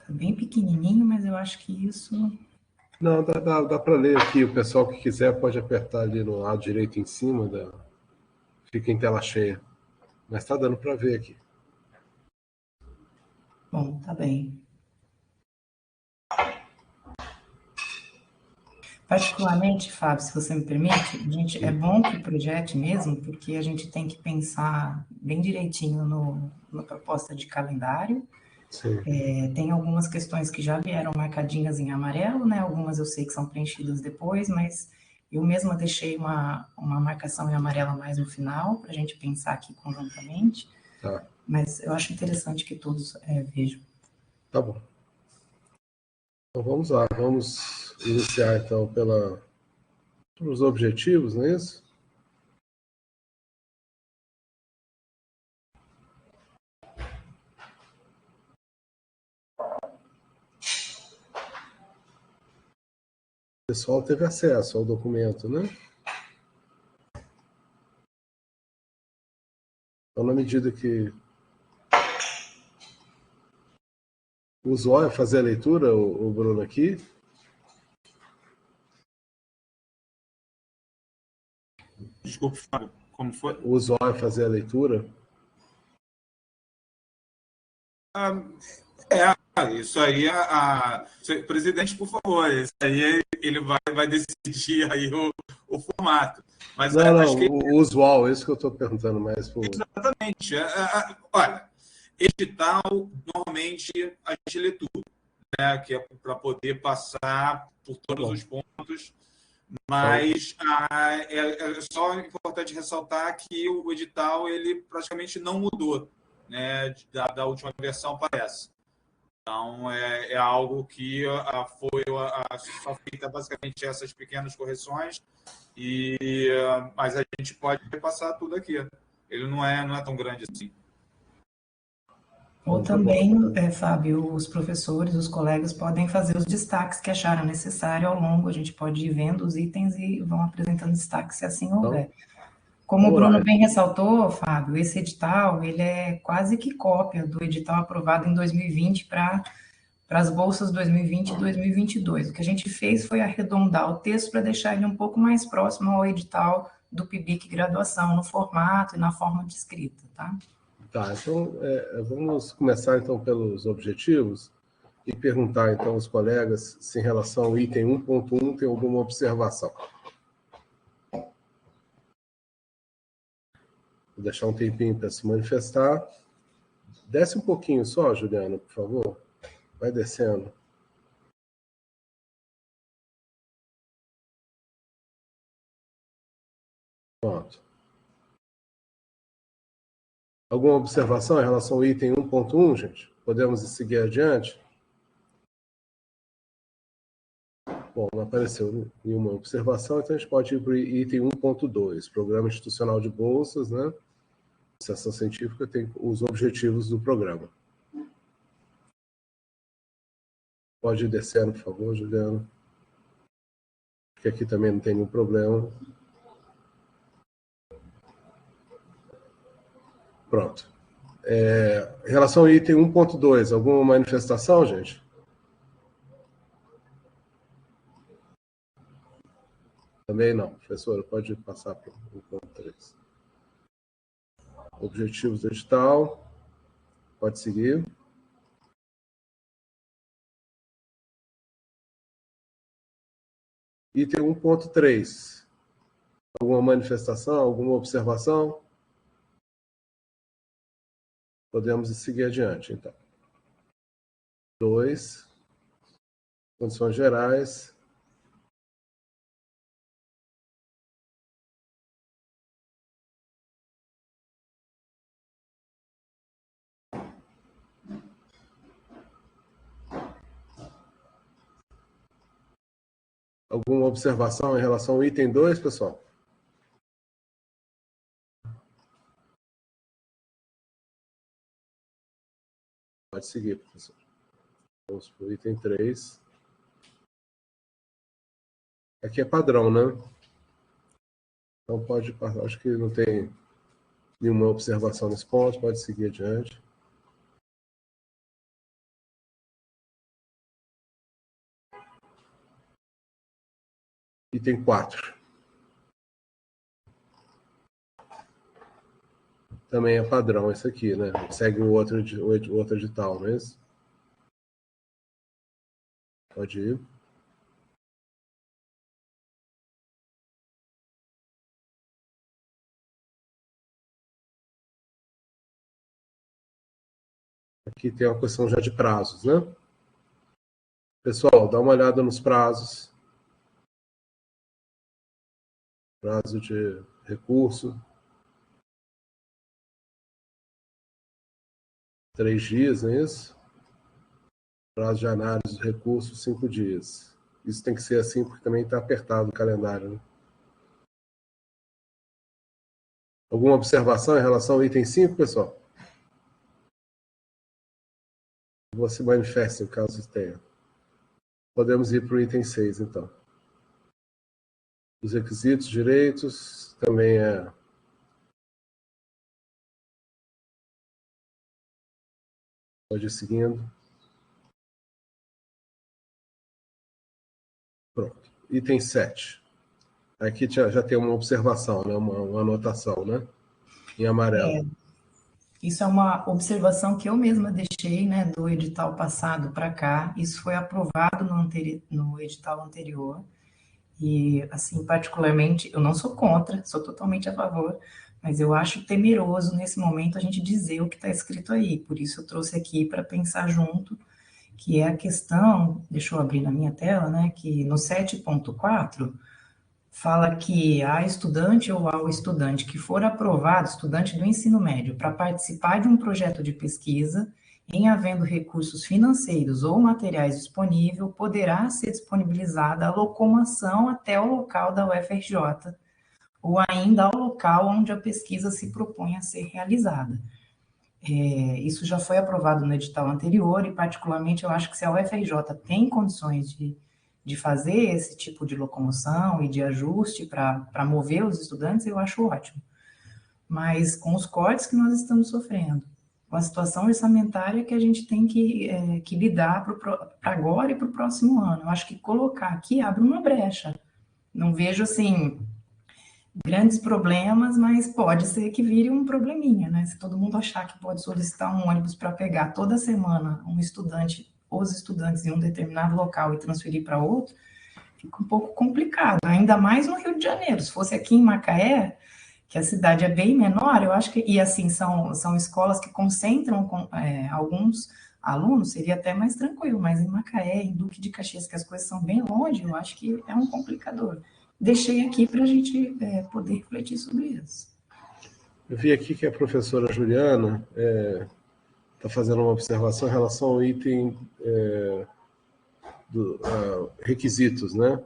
S10: bem pequenininho, mas eu acho que isso...
S1: Não, dá para ler aqui. O pessoal que quiser pode apertar ali no lado direito em cima. Fica em tela cheia. Mas está dando para ver aqui.
S10: Bom, tá bem. Particularmente, Fábio, se você me permite, gente, é bom que projete mesmo, porque a gente tem que pensar bem direitinho na proposta de calendário. Tem algumas questões que já vieram marcadinhas em amarelo, né? Algumas eu sei que são preenchidas depois, mas eu mesma deixei uma marcação em amarelo mais no final, para a gente pensar aqui conjuntamente.
S1: Tá.
S10: Mas eu acho interessante que todos vejam.
S1: Tá bom. Então vamos lá, vamos iniciar então pelos objetivos, não é isso? O pessoal teve acesso ao documento, né? Então, na medida que o usuário fazer a leitura, o Bruno aqui.
S7: Desculpe, Fábio, como foi?
S1: O usuário fazer a leitura.
S7: Isso aí, presidente, por favor, isso aí ele vai decidir aí o formato. Mas
S1: não,
S7: acho que...
S1: o usual, isso que eu estou perguntando mais.
S7: Exatamente. Olha, edital, normalmente a gente lê tudo, né? Que é para poder passar por todos os pontos, mas é só importante ressaltar que o edital ele praticamente não mudou, né? Da última versão, parece. Então, é algo que foi só feita basicamente essas pequenas correções, mas a gente pode repassar tudo aqui. Ele não é tão grande assim.
S10: Ou também, Fábio, os professores, os colegas podem fazer os destaques que acharam necessário ao longo. A gente pode ir vendo os itens e vão apresentando destaques se assim houver. Como o Bruno bem ressaltou, Fábio, esse edital ele é quase que cópia do edital aprovado em 2020 para as bolsas 2020 e 2022. O que a gente fez foi arredondar o texto para deixar ele um pouco mais próximo ao edital do PIBIC Graduação, no formato e na forma de escrita, tá?
S1: Tá, então vamos começar então pelos objetivos e perguntar então aos colegas se em relação ao item 1.1 tem alguma observação. Vou deixar um tempinho para se manifestar. Desce um pouquinho só, Juliana, por favor. Vai descendo. Pronto. Alguma observação em relação ao item 1.1, gente? Podemos seguir adiante? Bom, não apareceu nenhuma observação, então a gente pode ir para o item 1.2, Programa Institucional de Bolsas, né? Iniciação científica tem os objetivos do programa. Pode ir descendo, por favor, Juliana. Porque aqui também não tem nenhum problema. Pronto. Em relação ao item 1.2, alguma manifestação, gente? Também não. Professora, pode passar para o 1.3. Objetivos do edital. Pode seguir. Item 1.3. Alguma manifestação, alguma observação? Podemos seguir adiante, então. 2. Condições gerais. Alguma observação em relação ao item 2, pessoal? Pode seguir, professor. Vamos para o item 3. Aqui é padrão, né? Então pode passar. Acho que não tem nenhuma observação nesse ponto. Pode seguir adiante. Item 4. Também é padrão esse aqui, né? Segue o outro edital, não é isso? Pode ir. Aqui tem uma questão já de prazos, né? Pessoal, dá uma olhada nos prazos. Prazo de recurso. 3 dias, não é isso? Prazo de análise do recurso, 5 dias. Isso tem que ser assim, porque também está apertado o calendário, né? Alguma observação em relação ao item 5, pessoal? Você manifesta, caso tenha. Podemos ir para o item 6, então. Os requisitos, direitos, também é... Pode ir seguindo. Pronto. Item 7. Aqui já tem uma observação, né? Uma anotação, né? Em amarelo.
S10: Isso é uma observação que eu mesma deixei, né, do edital passado para cá. Isso foi aprovado no edital anterior. E, assim, particularmente, eu não sou contra, sou totalmente a favor, mas eu acho temeroso, nesse momento, a gente dizer o que está escrito aí. Por isso eu trouxe aqui para pensar junto, que é a questão, deixa eu abrir na minha tela, né, que no 7.4 fala que a estudante ou ao estudante que for aprovado, estudante do ensino médio, para participar de um projeto de pesquisa, em havendo recursos financeiros ou materiais disponíveis, poderá ser disponibilizada a locomoção até o local da UFRJ, ou ainda ao local onde a pesquisa se propõe a ser realizada. Isso já foi aprovado no edital anterior, e particularmente eu acho que se a UFRJ tem condições de fazer esse tipo de locomoção e de ajuste para mover os estudantes, eu acho ótimo. Mas com os cortes que nós estamos sofrendo, com a situação orçamentária que a gente tem que lidar para agora e para o próximo ano, eu acho que colocar aqui abre uma brecha. Não vejo, assim, grandes problemas, mas pode ser que vire um probleminha, né? Se todo mundo achar que pode solicitar um ônibus para pegar toda semana os estudantes em um determinado local e transferir para outro, fica um pouco complicado, ainda mais no Rio de Janeiro. Se fosse aqui em Macaé, que a cidade é bem menor, eu acho que, e assim, são escolas que concentram alguns alunos, seria até mais tranquilo, mas em Macaé, em Duque de Caxias, que as coisas são bem longe, eu acho que é um complicador. Deixei aqui para a gente poder refletir sobre isso.
S1: Eu vi aqui que a professora Juliana fazendo uma observação em relação ao item requisitos, né?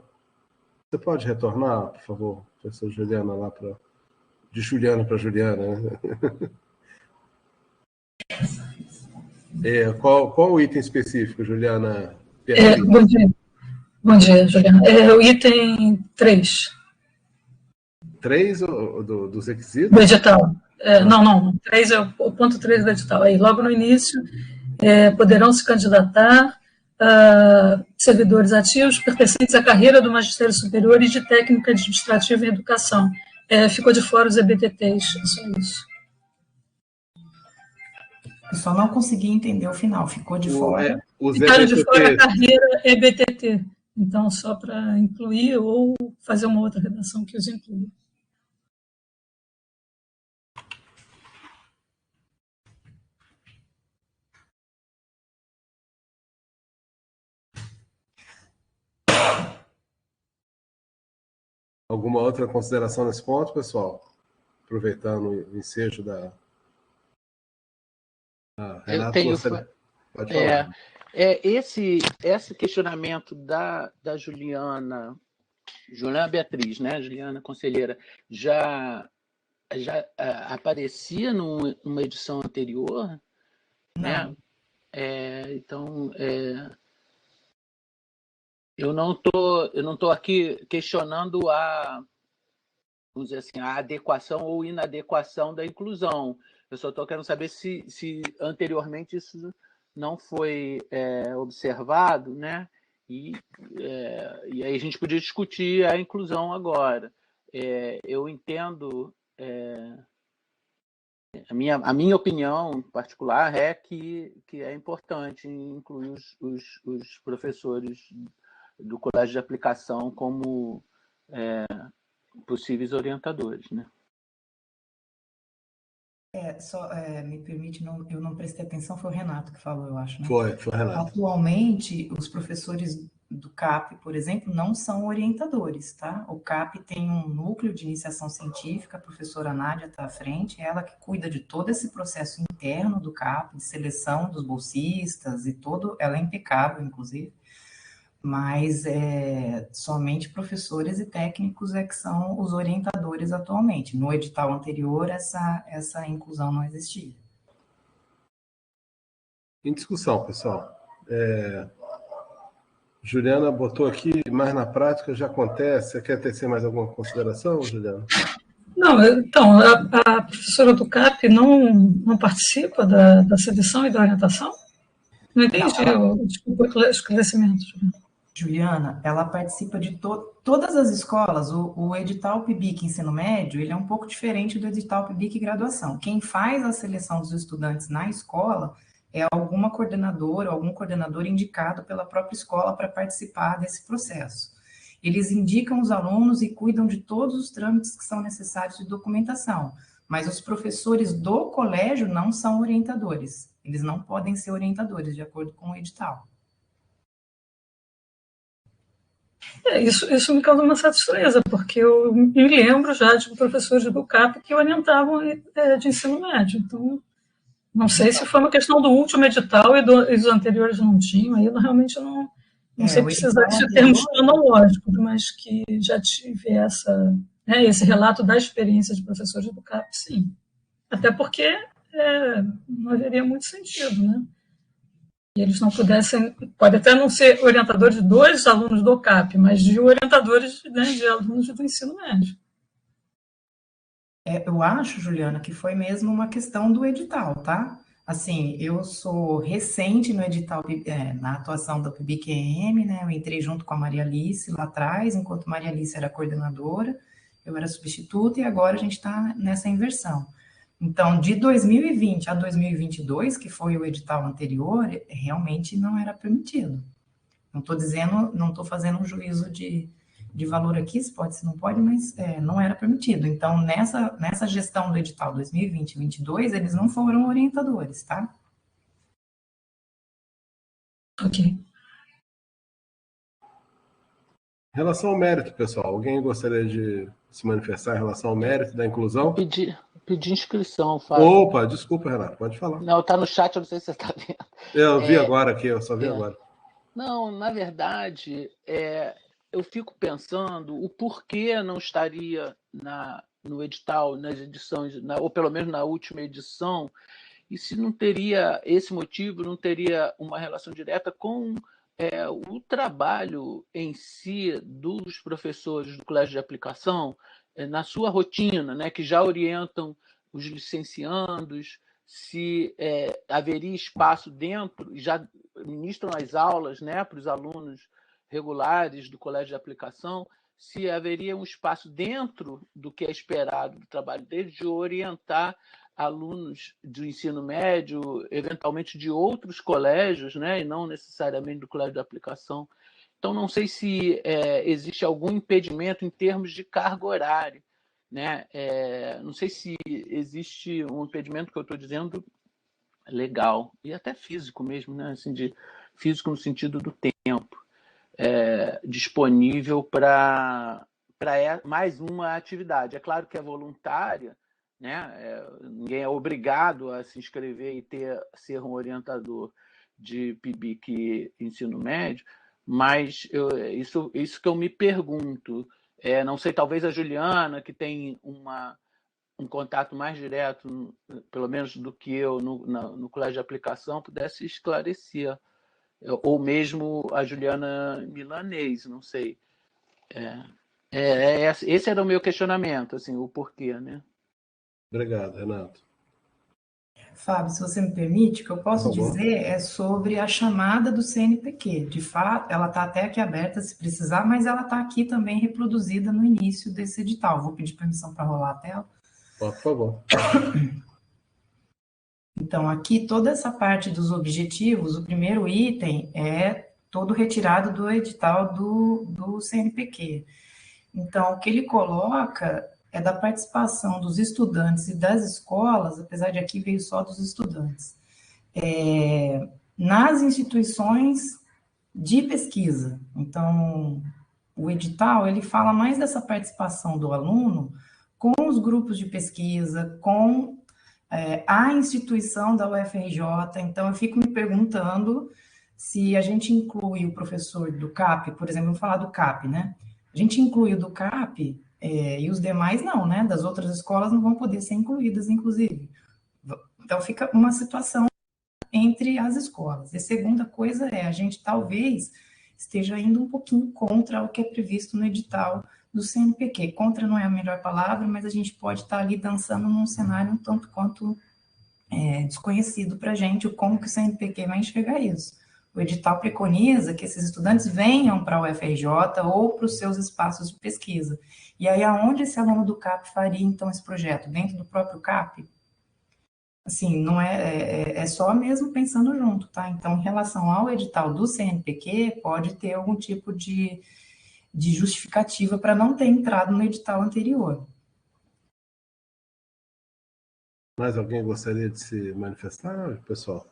S1: Você pode retornar, por favor, professora Juliana, lá de Juliana para Juliana, né? Qual o item específico, Juliana?
S5: Bom dia, Juliana. O item 3.
S1: 3 dos requisitos?
S5: Do edital. Não. 3 é o ponto 3 do edital. Aí, logo no início, poderão se candidatar servidores ativos pertencentes à carreira do magistério superior e de técnica administrativa em educação. Ficou de fora os EBTTs, é só isso.
S10: Eu só não consegui entender o final, ficou de fora.
S5: Ficaram de fora a carreira EBTT. Então, só para incluir ou fazer uma outra redação que os inclua.
S1: Alguma outra consideração nesse ponto, pessoal? Aproveitando o ensejo da... Renato, pode falar.
S3: Esse questionamento da Juliana Beatriz, né? Juliana conselheira, já aparecia numa edição anterior, né? Então, eu não tô aqui questionando vamos dizer assim, a adequação ou inadequação da inclusão. Eu só estou querendo saber se anteriormente isso não foi observado, né? E aí a gente podia discutir a inclusão agora. Eu entendo, a minha opinião particular é que é importante incluir os professores do colégio de aplicação como possíveis orientadores, né?
S10: Me permite, eu não prestei atenção, foi o Renato que falou, eu acho, né?
S1: Foi o Renato.
S10: Atualmente, os professores do CAP, por exemplo, não são orientadores, tá? O CAP tem um núcleo de iniciação científica, a professora Nádia está à frente, ela que cuida de todo esse processo interno do CAP, de seleção dos bolsistas e todo, ela é impecável, inclusive, mas somente professores e técnicos que são os orientadores atualmente. No edital anterior, essa inclusão não existia.
S1: Em discussão, pessoal. Juliana botou aqui, mas na prática já acontece. Você quer tecer mais alguma consideração, Juliana?
S5: Não, então, a professora do CAP não participa da seleção e da orientação? Não entendi, desculpa o esclarecimento,
S10: Juliana, ela participa de todas as escolas. O edital PIBIC ensino médio, ele é um pouco diferente do edital PIBIC graduação. Quem faz a seleção dos estudantes na escola é alguma coordenadora ou algum coordenador indicado pela própria escola para participar desse processo. Eles indicam os alunos e cuidam de todos os trâmites que são necessários de documentação, mas os professores do colégio não são orientadores. Eles não podem ser orientadores, de acordo com o edital.
S5: Isso me causa uma certa surpresa, porque eu me lembro já de professores do CAP que orientavam de ensino médio. Então, não sei se foi uma questão do último edital e dos anteriores não tinham, aí eu realmente não sei precisar de termos cronológicos, mas que já tive esse relato da experiência de professores do CAP, sim. Até porque não haveria muito sentido, né? E eles não pudessem, pode até não ser orientadores dos alunos do CAP, mas de orientadores, né, de alunos do ensino médio.
S10: Eu acho, Juliana, que foi mesmo uma questão do edital, tá? Assim, eu sou recente no edital, na atuação da PIBIC-EM, né? Eu entrei junto com a Maria Alice lá atrás, enquanto Maria Alice era coordenadora, eu era substituta, e agora a gente está nessa inversão. Então, de 2020 a 2022, que foi o edital anterior, realmente não era permitido. Não estou fazendo um juízo de valor aqui, se pode, se não pode, mas não era permitido. Então, nessa gestão do edital 2020 e 2022, eles não foram orientadores, tá?
S5: Ok.
S1: Em relação ao mérito, pessoal, alguém gostaria de se manifestar em relação ao mérito da inclusão?
S3: pedi inscrição, Fábio.
S1: Opa, desculpa, Renato, pode falar.
S3: Não, está no chat, eu não sei se você está vendo.
S1: Eu vi agora aqui, eu só vi agora.
S3: Não, na verdade, eu fico pensando o porquê não estaria no edital, nas edições, ou pelo menos na última edição, e se não teria esse motivo, não teria uma relação direta com o trabalho em si dos professores do colégio de aplicação, na sua rotina, né, que já orientam os licenciandos, se haveria espaço dentro, já ministram as aulas, né, para os alunos regulares do colégio de aplicação, se haveria um espaço dentro do que é esperado do trabalho deles de orientar alunos do ensino médio, eventualmente de outros colégios, né, e não necessariamente do colégio de aplicação. Então, não sei se existe algum impedimento em termos de carga horária, né? Não sei se existe um impedimento que eu estou dizendo legal, e até físico mesmo, né? Assim, físico no sentido do tempo, disponível para mais uma atividade. É claro que é voluntária, né? Ninguém é obrigado a se inscrever e ser um orientador de PIBIC ensino médio, mas isso que eu me pergunto. Não sei, talvez a Juliana, que tem um contato mais direto, pelo menos do que eu, no colégio de aplicação, pudesse esclarecer. Ou mesmo a Juliana Milanês, não sei. Esse era o meu questionamento, assim, o porquê, né?
S1: Obrigado, Renato.
S10: Fábio, se você me permite, o que eu posso dizer é sobre a chamada do CNPq. De fato, ela está até aqui aberta, se precisar, mas ela está aqui também reproduzida no início desse edital. Vou pedir permissão para rolar a tela.
S1: Por favor.
S10: Então, aqui, toda essa parte dos objetivos, o primeiro item é todo retirado do edital do CNPq. Então, o que ele coloca é da participação dos estudantes e das escolas, apesar de aqui veio só dos estudantes, nas instituições de pesquisa. Então, o edital, ele fala mais dessa participação do aluno com os grupos de pesquisa, com a instituição da UFRJ. Então, eu fico me perguntando se a gente inclui o professor do CAP, por exemplo, vamos falar do CAP, né? A gente inclui o do CAP e os demais não, né? Das outras escolas não vão poder ser incluídas, inclusive. Então, fica uma situação entre as escolas. E a segunda coisa a gente talvez esteja indo um pouquinho contra o que é previsto no edital do CNPq. Contra não é a melhor palavra, mas a gente pode estar ali dançando num cenário um tanto quanto desconhecido para a gente, como que o CNPq vai enxergar isso. O edital preconiza que esses estudantes venham para a UFRJ ou para os seus espaços de pesquisa. E aí, aonde esse aluno do CAP faria, então, esse projeto? Dentro do próprio CAP? Assim, não é só mesmo pensando junto, tá? Então, em relação ao edital do CNPq, pode ter algum tipo de justificativa para não ter entrado no edital anterior.
S1: Mais alguém gostaria de se manifestar, pessoal?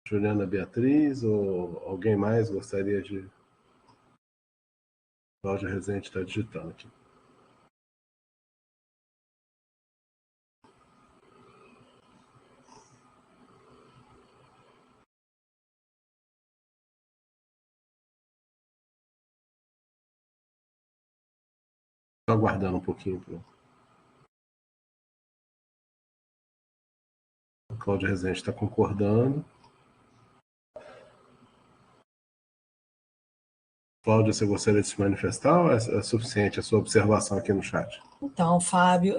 S1: Juliana Beatriz ou alguém mais gostaria de... Cláudia Rezende está digitando aqui. Estou aguardando um pouquinho. A Cláudia Rezende está concordando. Cláudia, você gostaria de se manifestar ou é suficiente a sua observação aqui no chat?
S9: Então, Fábio,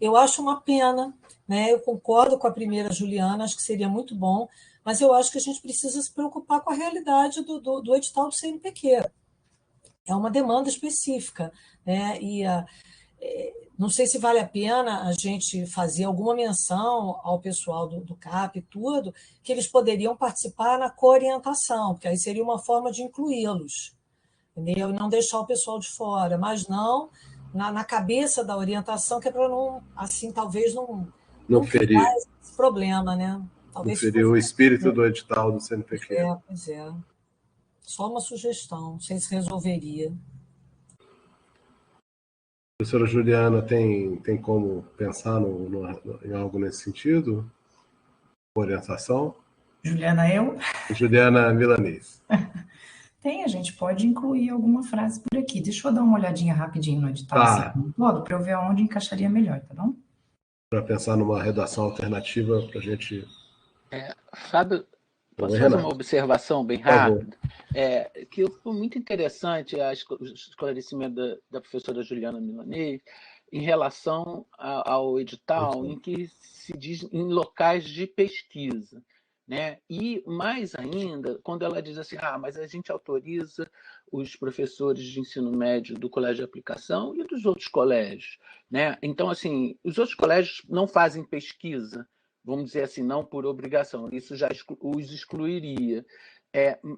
S9: eu acho uma pena, né? Eu concordo com a primeira Juliana, acho que seria muito bom, mas eu acho que a gente precisa se preocupar com a realidade do edital do CNPq. É uma demanda específica, né? E não sei se vale a pena a gente fazer alguma menção ao pessoal do CAP e tudo, que eles poderiam participar na coorientação, porque aí seria uma forma de incluí-los, entendeu? E não deixar o pessoal de fora, mas não na cabeça da orientação, que é para não, assim, talvez não
S1: ferir
S9: esse problema, né? Talvez
S1: não ferir o espírito do edital do CNPq.
S9: Pois é. Só uma sugestão, não sei se resolveria.
S1: Professora Juliana, tem como pensar em algo nesse sentido? Orientação?
S10: Juliana, eu?
S1: Juliana Milanês.
S10: Tem, a gente pode incluir alguma frase por aqui. Deixa eu dar uma olhadinha rapidinho no edital todo, para eu ver aonde encaixaria melhor, tá bom?
S1: Para pensar numa redação alternativa para a gente...
S3: Fábio, posso fazer uma observação bem rápida? Que foi muito interessante o esclarecimento da professora Juliana Milanês em relação ao edital, em que se diz em locais de pesquisa. Né? E, mais ainda, quando ela diz assim, mas a gente autoriza os professores de ensino médio do colégio de aplicação e dos outros colégios. Né? Então, assim, os outros colégios não fazem pesquisa, vamos dizer assim, não por obrigação, isso já os excluiria.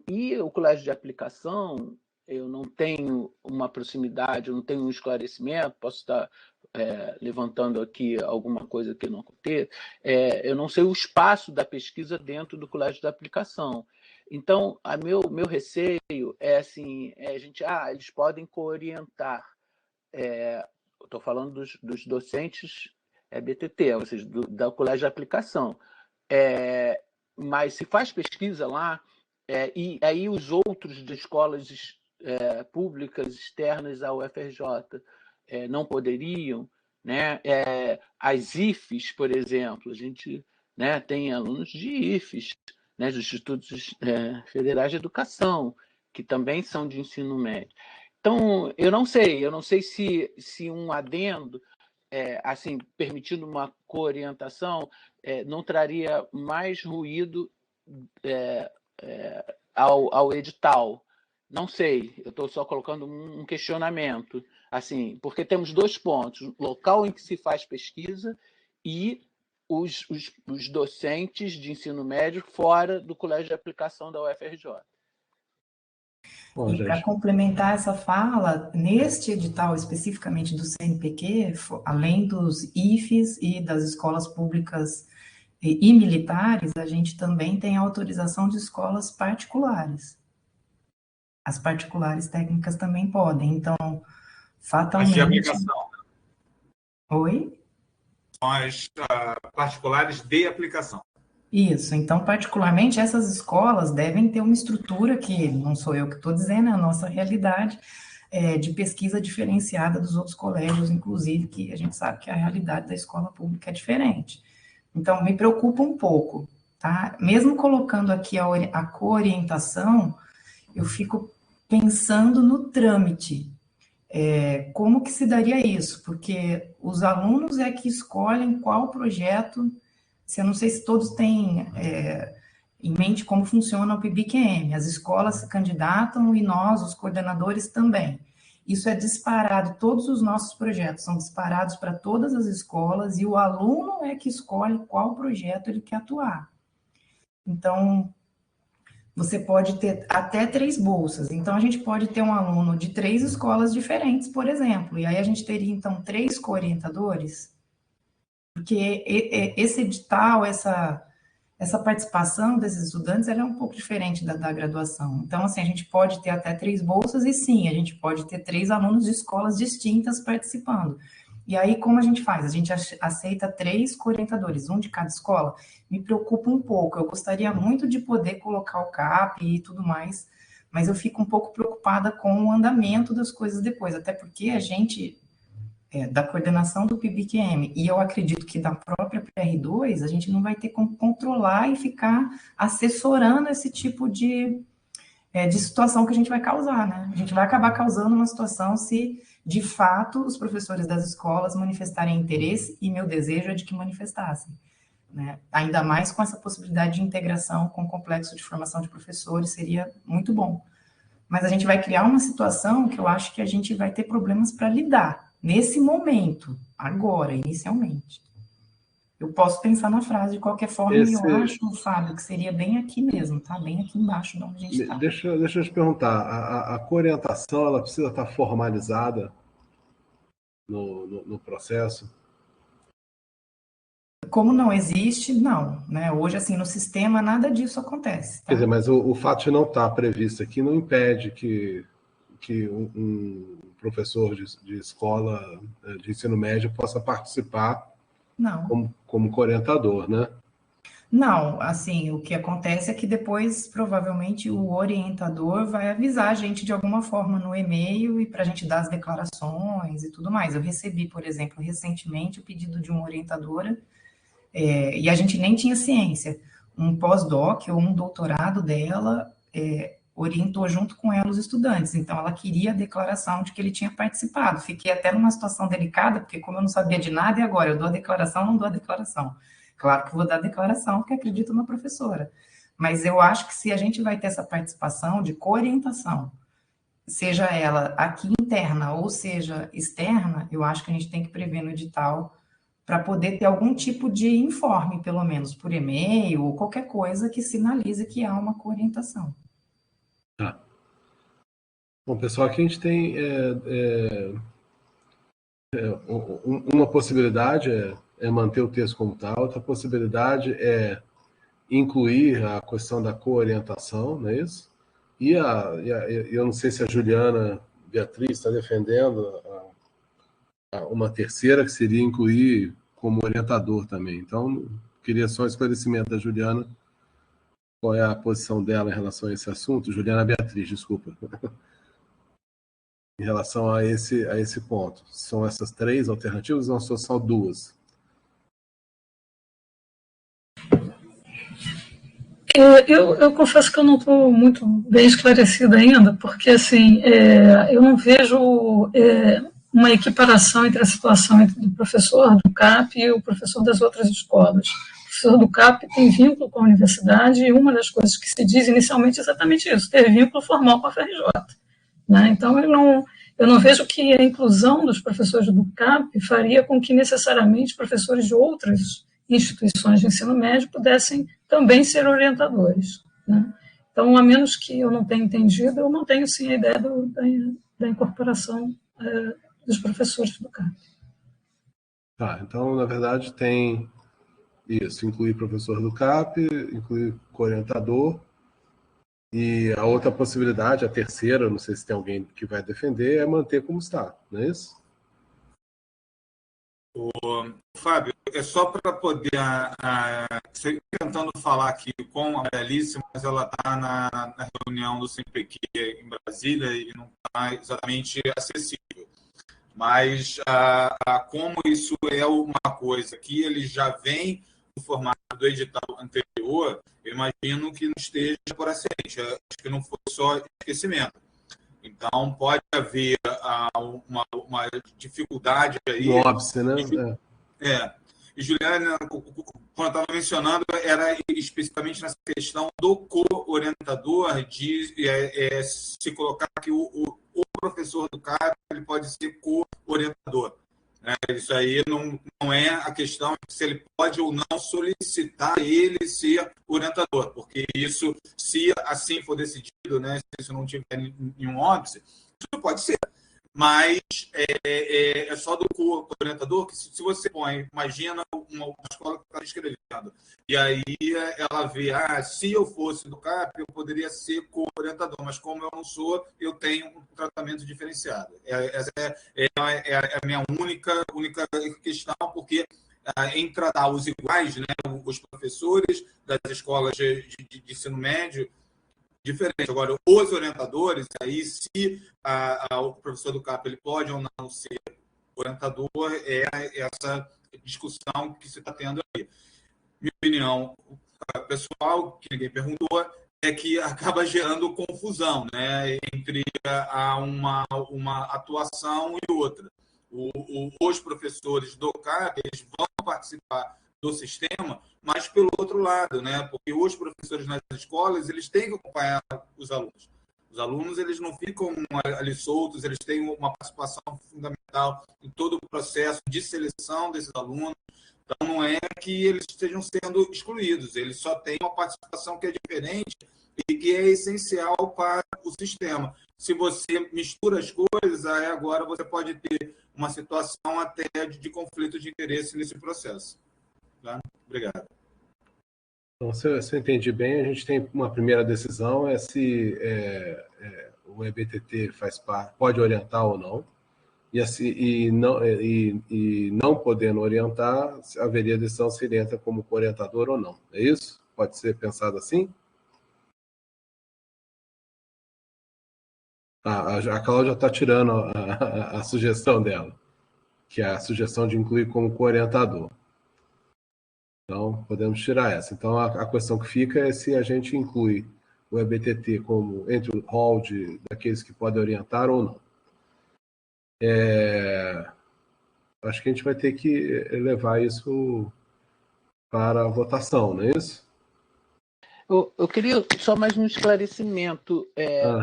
S3: E o colégio de aplicação, eu não tenho uma proximidade, eu não tenho um esclarecimento, posso estar levantando aqui alguma coisa que não aconteça, eu não sei o espaço da pesquisa dentro do colégio de aplicação. Então, meu receio é assim, eles podem coorientar. Estou falando dos docentes BTT, ou seja, do colégio de aplicação. Mas se faz pesquisa lá, e aí os outros de escolas públicas externas à UFRJ não poderiam, né? As IFES, por exemplo, a gente, né, tem alunos de IFES, né, dos Institutos Federais de Educação, que também são de ensino médio. Então, eu não sei se um adendo, assim, permitindo uma coorientação, não traria mais ruído ao edital. Não sei, eu estou só colocando um questionamento, assim, porque temos 2 pontos: local em que se faz pesquisa e os docentes de ensino médio fora do colégio de aplicação da UFRJ.
S10: E para complementar essa fala, neste edital especificamente do CNPq, além dos IFES e das escolas públicas e militares, a gente também tem a autorização de escolas particulares. As particulares técnicas também podem, então, fatalmente...
S7: As de aplicação.
S10: Oi?
S7: São as particulares de aplicação.
S10: Isso, então, particularmente, essas escolas devem ter uma estrutura que, não sou eu que estou dizendo, é a nossa realidade, de pesquisa diferenciada dos outros colégios, inclusive, que a gente sabe que a realidade da escola pública é diferente. Então, me preocupa um pouco, tá? Mesmo colocando aqui a coorientação, eu fico pensando no trâmite, como que se daria isso? Porque os alunos é que escolhem qual projeto, eu não sei se todos têm em mente como funciona o PIBIC-M, as escolas se candidatam e nós, os coordenadores, também. Isso é disparado, todos os nossos projetos são disparados para todas as escolas e o aluno é que escolhe qual projeto ele quer atuar. Então, você pode ter até 3 bolsas. Então, a gente pode ter um aluno de 3 escolas diferentes, por exemplo, e aí a gente teria, então, 3 coorientadores, porque esse edital, essa participação desses estudantes, ela é um pouco diferente da graduação. Então, assim, a gente pode ter até 3 bolsas e, sim, a gente pode ter 3 alunos de escolas distintas participando. E aí, como a gente faz? A gente aceita 3 coorientadores, um de cada escola. Me preocupa um pouco, eu gostaria muito de poder colocar o CAP e tudo mais, mas eu fico um pouco preocupada com o andamento das coisas depois, até porque a gente, da coordenação do PIBIC-M, e eu acredito que da própria PR2, a gente não vai ter como controlar e ficar assessorando esse tipo de situação que a gente vai causar, né? A gente vai acabar causando uma situação se, de fato, os professores das escolas manifestarem interesse, e meu desejo é de que manifestassem, né? Ainda mais com essa possibilidade de integração com o complexo de formação de professores, seria muito bom. Mas a gente vai criar uma situação que eu acho que a gente vai ter problemas para lidar, nesse momento, agora, inicialmente. Eu posso pensar na frase de qualquer forma, e eu acho, Fábio, que seria bem aqui mesmo, tá? Bem aqui embaixo de onde a gente está.
S1: Deixa eu te perguntar, a coorientação, ela precisa estar formalizada no processo?
S10: Como não existe, não, né? Hoje, assim, no sistema, nada disso acontece. Tá?
S1: Quer dizer, mas o fato de não estar previsto aqui não impede que um professor de escola de ensino médio possa participar
S10: Não.
S1: como orientador, né?
S10: Não, assim, o que acontece é que depois, provavelmente, o orientador vai avisar a gente de alguma forma no e-mail e para a gente dar as declarações e tudo mais. Eu recebi, por exemplo, recentemente o pedido de uma orientadora, e a gente nem tinha ciência. Um pós-doc ou um doutorado dela orientou junto com ela os estudantes, então ela queria a declaração de que ele tinha participado. Fiquei até numa situação delicada, porque como eu não sabia de nada, e agora? Eu dou a declaração ou não dou a declaração? Claro que vou dar a declaração, porque acredito na professora. Mas eu acho que se a gente vai ter essa participação de coorientação, seja ela aqui interna ou seja externa, eu acho que a gente tem que prever no edital para poder ter algum tipo de informe, pelo menos por e-mail ou qualquer coisa que sinalize que há uma coorientação.
S1: Tá. Bom, pessoal, aqui a gente tem uma possibilidade é manter o texto como tal, outra possibilidade é incluir a questão da coorientação, não é isso? E eu não sei se a Juliana Beatriz está defendendo uma terceira, que seria incluir como orientador também. Então, queria só um esclarecimento da Juliana, qual é a posição dela em relação a esse assunto. Juliana Beatriz, desculpa. Em relação a esse ponto. São essas três alternativas ou são só duas?
S5: Eu confesso que eu não estou muito bem esclarecida ainda, porque assim, eu não vejo uma equiparação entre a situação do professor do CAP e o professor das outras escolas. O professor do CAP tem vínculo com a universidade e uma das coisas que se diz inicialmente é exatamente isso, ter vínculo formal com a FRJ. Né? Então, eu não vejo que a inclusão dos professores do CAP faria com que necessariamente professores de outras instituições de ensino médio pudessem também ser orientadores. Né? Então, a menos que eu não tenha entendido, eu mantenho sim a ideia da incorporação dos professores do CAP.
S1: Tá, então, na verdade, tem isso, incluir professor do CAP, incluir orientador, e a outra possibilidade, a terceira, não sei se tem alguém que vai defender, é manter como está, não é isso?
S7: Fábio, é só para poder tentando falar aqui com a Alice, mas ela está na reunião do CNPq em Brasília e não está exatamente acessível. Mas como isso é uma coisa que ele já vem no formato do edital anterior, eu imagino que não esteja por acidente, acho que não foi só esquecimento. Então, pode haver uma dificuldade aí.
S1: Um óbice, né?
S7: E Juliana, quando estava mencionando, era especificamente nessa questão do co-orientador, de se colocar que o professor do CAP ele pode ser co-orientador. Isso aí não é a questão se ele pode ou não solicitar ele ser orientador, porque isso, se assim for decidido, né, se isso não tiver nenhum óbice, isso pode ser. Mas é só do co-orientador que se você põe, imagina uma escola que está escrevendo, e aí ela vê, se eu fosse do CAP, eu poderia ser co-orientador, mas como eu não sou, eu tenho um tratamento diferenciado. Essa é a minha única questão, porque em tratar os iguais, né, os professores das escolas de ensino médio, diferente. Agora, os orientadores, aí se o professor do CAP ele pode ou não ser orientador, é essa discussão que se está tendo aí. Minha opinião pessoal, que ninguém perguntou, é que acaba gerando confusão, né, entre uma atuação e outra. Os professores do CAP eles vão participar do sistema, mas pelo outro lado, né? Porque os professores nas escolas eles têm que acompanhar os alunos. Os alunos eles não ficam ali soltos, eles têm uma participação fundamental em todo o processo de seleção desses alunos. Então não é que eles estejam sendo excluídos, eles só têm uma participação que é diferente e que é essencial para o sistema. Se você mistura as coisas, aí agora você pode ter uma situação até de conflito de interesse nesse processo. Tá? Obrigado.
S1: Então, se eu entendi bem, a gente tem uma primeira decisão, se o EBTT faz parte, pode orientar ou não, e não podendo orientar, haveria decisão se ele entra como orientador ou não. É isso? Pode ser pensado assim? A Cláudia está tirando a sugestão dela, que é a sugestão de incluir como co-orientador. Então, podemos tirar essa. Então, a questão que fica é se a gente inclui o EBTT como entre o hall daqueles que podem orientar ou não. Acho que a gente vai ter que levar isso para a votação, não é isso?
S3: Eu queria só mais um esclarecimento,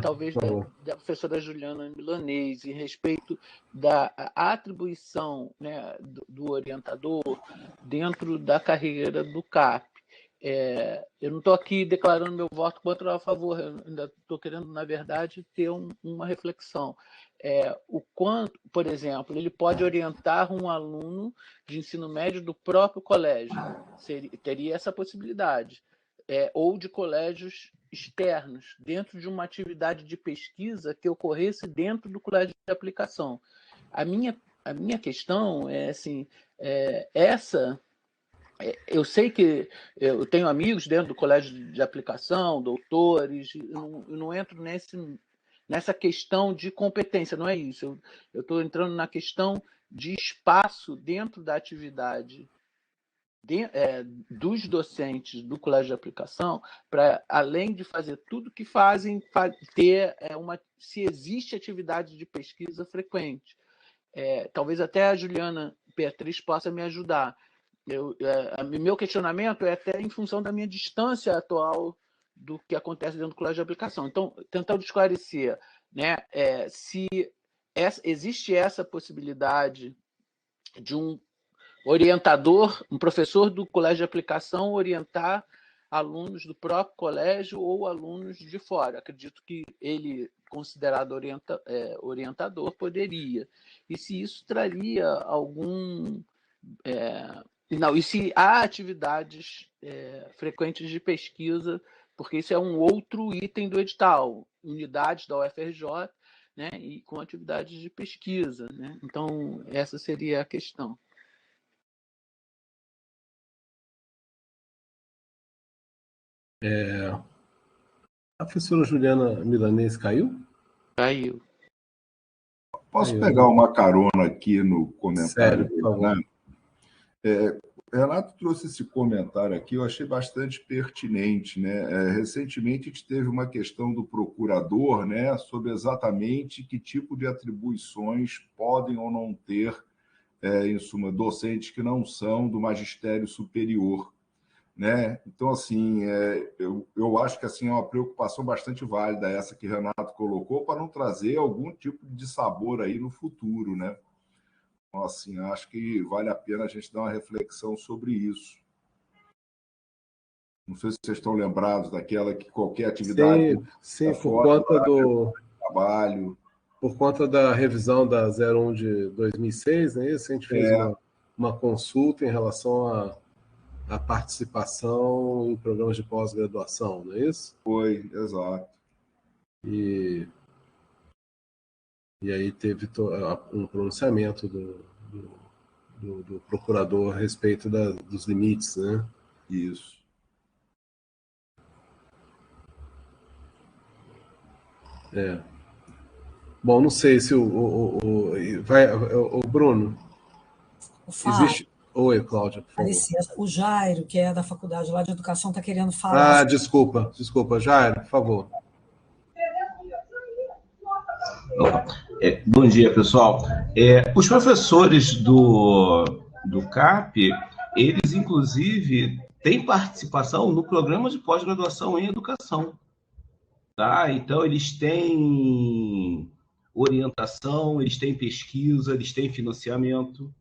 S3: talvez da professora Juliana Milanese, em respeito da atribuição, né, do orientador dentro da carreira do CAP. Eu não estou aqui declarando meu voto contra ou a favor, eu ainda estou querendo, na verdade, ter uma reflexão. O quanto, por exemplo, ele pode orientar um aluno de ensino médio do próprio colégio, teria essa possibilidade. Ou de colégios externos, dentro de uma atividade de pesquisa que ocorresse dentro do colégio de aplicação. A minha questão é assim, eu sei que eu tenho amigos dentro do colégio de aplicação, doutores, eu não entro nessa questão de competência, não é isso. Eu estou entrando na questão de espaço dentro da atividade dos docentes do colégio de aplicação, para, além de fazer tudo que fazem, ter se existe atividade de pesquisa frequente. Talvez até a Juliana Beatriz possa me ajudar. Meu questionamento é até em função da minha distância atual do que acontece dentro do colégio de aplicação. Então, tentando esclarecer, né, se existe essa possibilidade de um orientador, um professor do colégio de aplicação orientar alunos do próprio colégio ou alunos de fora. Acredito que ele, considerado orientador, poderia. E se isso traria algum... Não, e se há atividades frequentes de pesquisa, porque isso é um outro item do edital, unidades da UFRJ, né, e com atividades de pesquisa, né? Então, essa seria a questão.
S1: A professora Juliana Milanese caiu?
S3: Caiu.
S11: Posso pegar uma carona aqui no comentário?
S1: Sério, por favor.
S11: Renato trouxe esse comentário aqui, eu achei bastante pertinente, né? Recentemente a gente teve uma questão do procurador, né, sobre exatamente que tipo de atribuições podem ou não ter, em suma, docentes que não são do magistério superior, né? Então, assim, eu acho que assim, é uma preocupação bastante válida essa que Renato colocou para não trazer algum tipo de dissabor aí no futuro, né? Então, assim, acho que vale a pena a gente dar uma reflexão sobre isso. Não sei se vocês estão lembrados daquela que qualquer atividade...
S1: Sim, por conta do
S11: trabalho.
S1: Por conta da revisão da 01 de 2006, né? Isso, a gente fez uma consulta em relação à participação em programas de pós-graduação, não é isso?
S11: Foi, exato.
S1: E aí teve um pronunciamento do procurador a respeito dos limites, né?
S11: Isso.
S1: Bom, não sei se o Bruno...
S9: Existe...
S1: Oi, Cláudia, por favor.
S9: Licença. O Jairo, que é da faculdade lá de educação, está querendo falar.
S1: Desculpa, Jairo, por favor.
S12: Bom dia, pessoal. Os professores do CAP, eles, inclusive, têm participação no programa de pós-graduação em educação. Tá? Então, eles têm orientação, eles têm pesquisa, eles têm financiamento,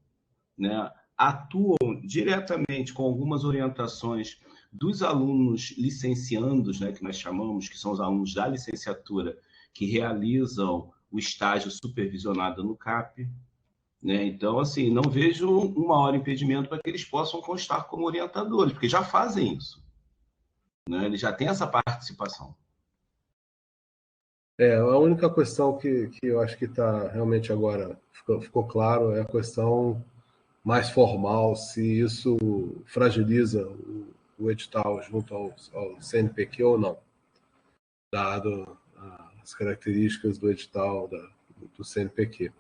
S12: né? Atuam diretamente com algumas orientações dos alunos licenciandos, né, que nós chamamos, que são os alunos da licenciatura, que realizam o estágio supervisionado no CAP, né? Então, assim, não vejo um maior impedimento para que eles possam constar como orientadores, porque já fazem isso, né? Eles já têm essa participação.
S1: A única questão que eu acho que está realmente agora, ficou claro, é a questão mais formal, se isso fragiliza o edital junto ao CNPq ou não, dado as características do edital do CNPq.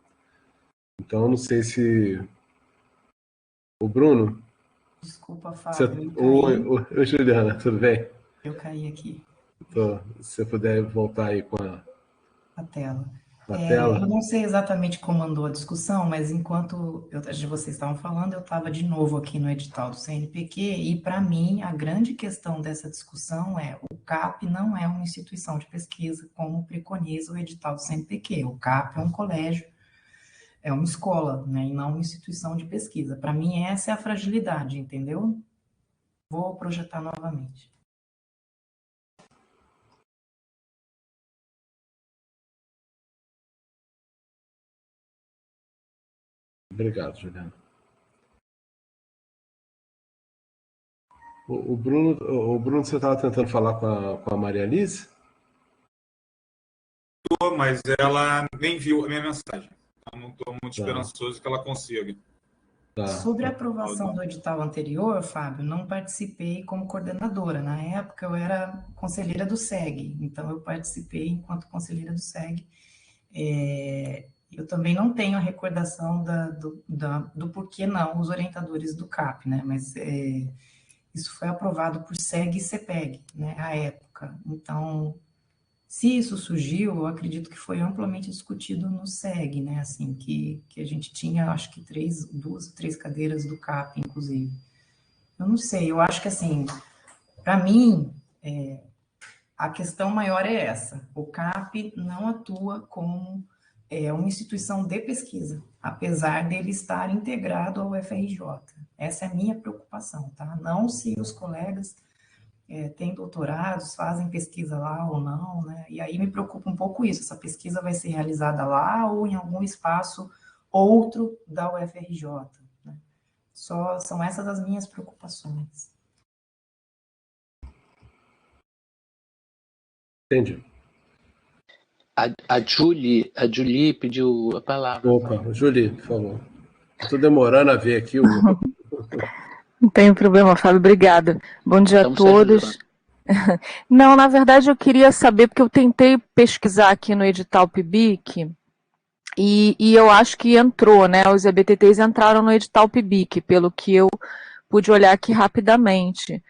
S1: Então, não sei se... O Bruno...
S10: Desculpa, Fábio.
S1: Oi, Juliana, tudo bem?
S10: Eu caí aqui.
S1: Se você puder voltar aí com
S10: a tela.
S1: tela.
S10: Eu não sei exatamente como andou a discussão, mas enquanto vocês estavam falando, eu estava de novo aqui no edital do CNPq, e para mim a grande questão dessa discussão é: o CAP não é uma instituição de pesquisa, como preconiza o edital do CNPq. O CAP é um colégio, é uma escola, né, e não uma instituição de pesquisa. Para mim, essa é a fragilidade, entendeu? Vou projetar novamente.
S1: Obrigado, Juliana. O Bruno, você estava tentando falar com a Maria Alice?
S7: Mas ela nem viu a minha mensagem. Eu não estou muito esperançoso que ela consiga.
S10: Sobre a aprovação do edital anterior, Fábio, não participei como coordenadora. Na época, eu era conselheira do SEG, então eu participei enquanto conselheira do SEG. Eu também não tenho a recordação do porquê não os orientadores do CAP, né? Mas isso foi aprovado por SEG e CEPEG, né, à época. Então, se isso surgiu, eu acredito que foi amplamente discutido no SEG, né, assim, que a gente tinha, acho que 2 ou 3 cadeiras do CAP, inclusive. Eu não sei, eu acho que, assim, para mim, a questão maior é essa: o CAP não atua como uma instituição de pesquisa, apesar dele estar integrado ao FRJ. Essa é a minha preocupação, tá? Não se os colegas têm doutorados, fazem pesquisa lá ou não, né? E aí me preocupa um pouco isso: essa pesquisa vai ser realizada lá ou em algum espaço outro da UFRJ, né? São essas as minhas preocupações.
S1: Entendi.
S3: A Julie pediu a palavra.
S1: Opa, Julie, por favor. Estou demorando a ver aqui o...
S13: Não tem problema, Fábio, obrigada. Bom dia a todos. Não, na verdade eu queria saber, porque eu tentei pesquisar aqui no edital PIBIC e eu acho que entrou, né? Os EBTTs entraram no edital PIBIC, pelo que eu pude olhar aqui rapidamente.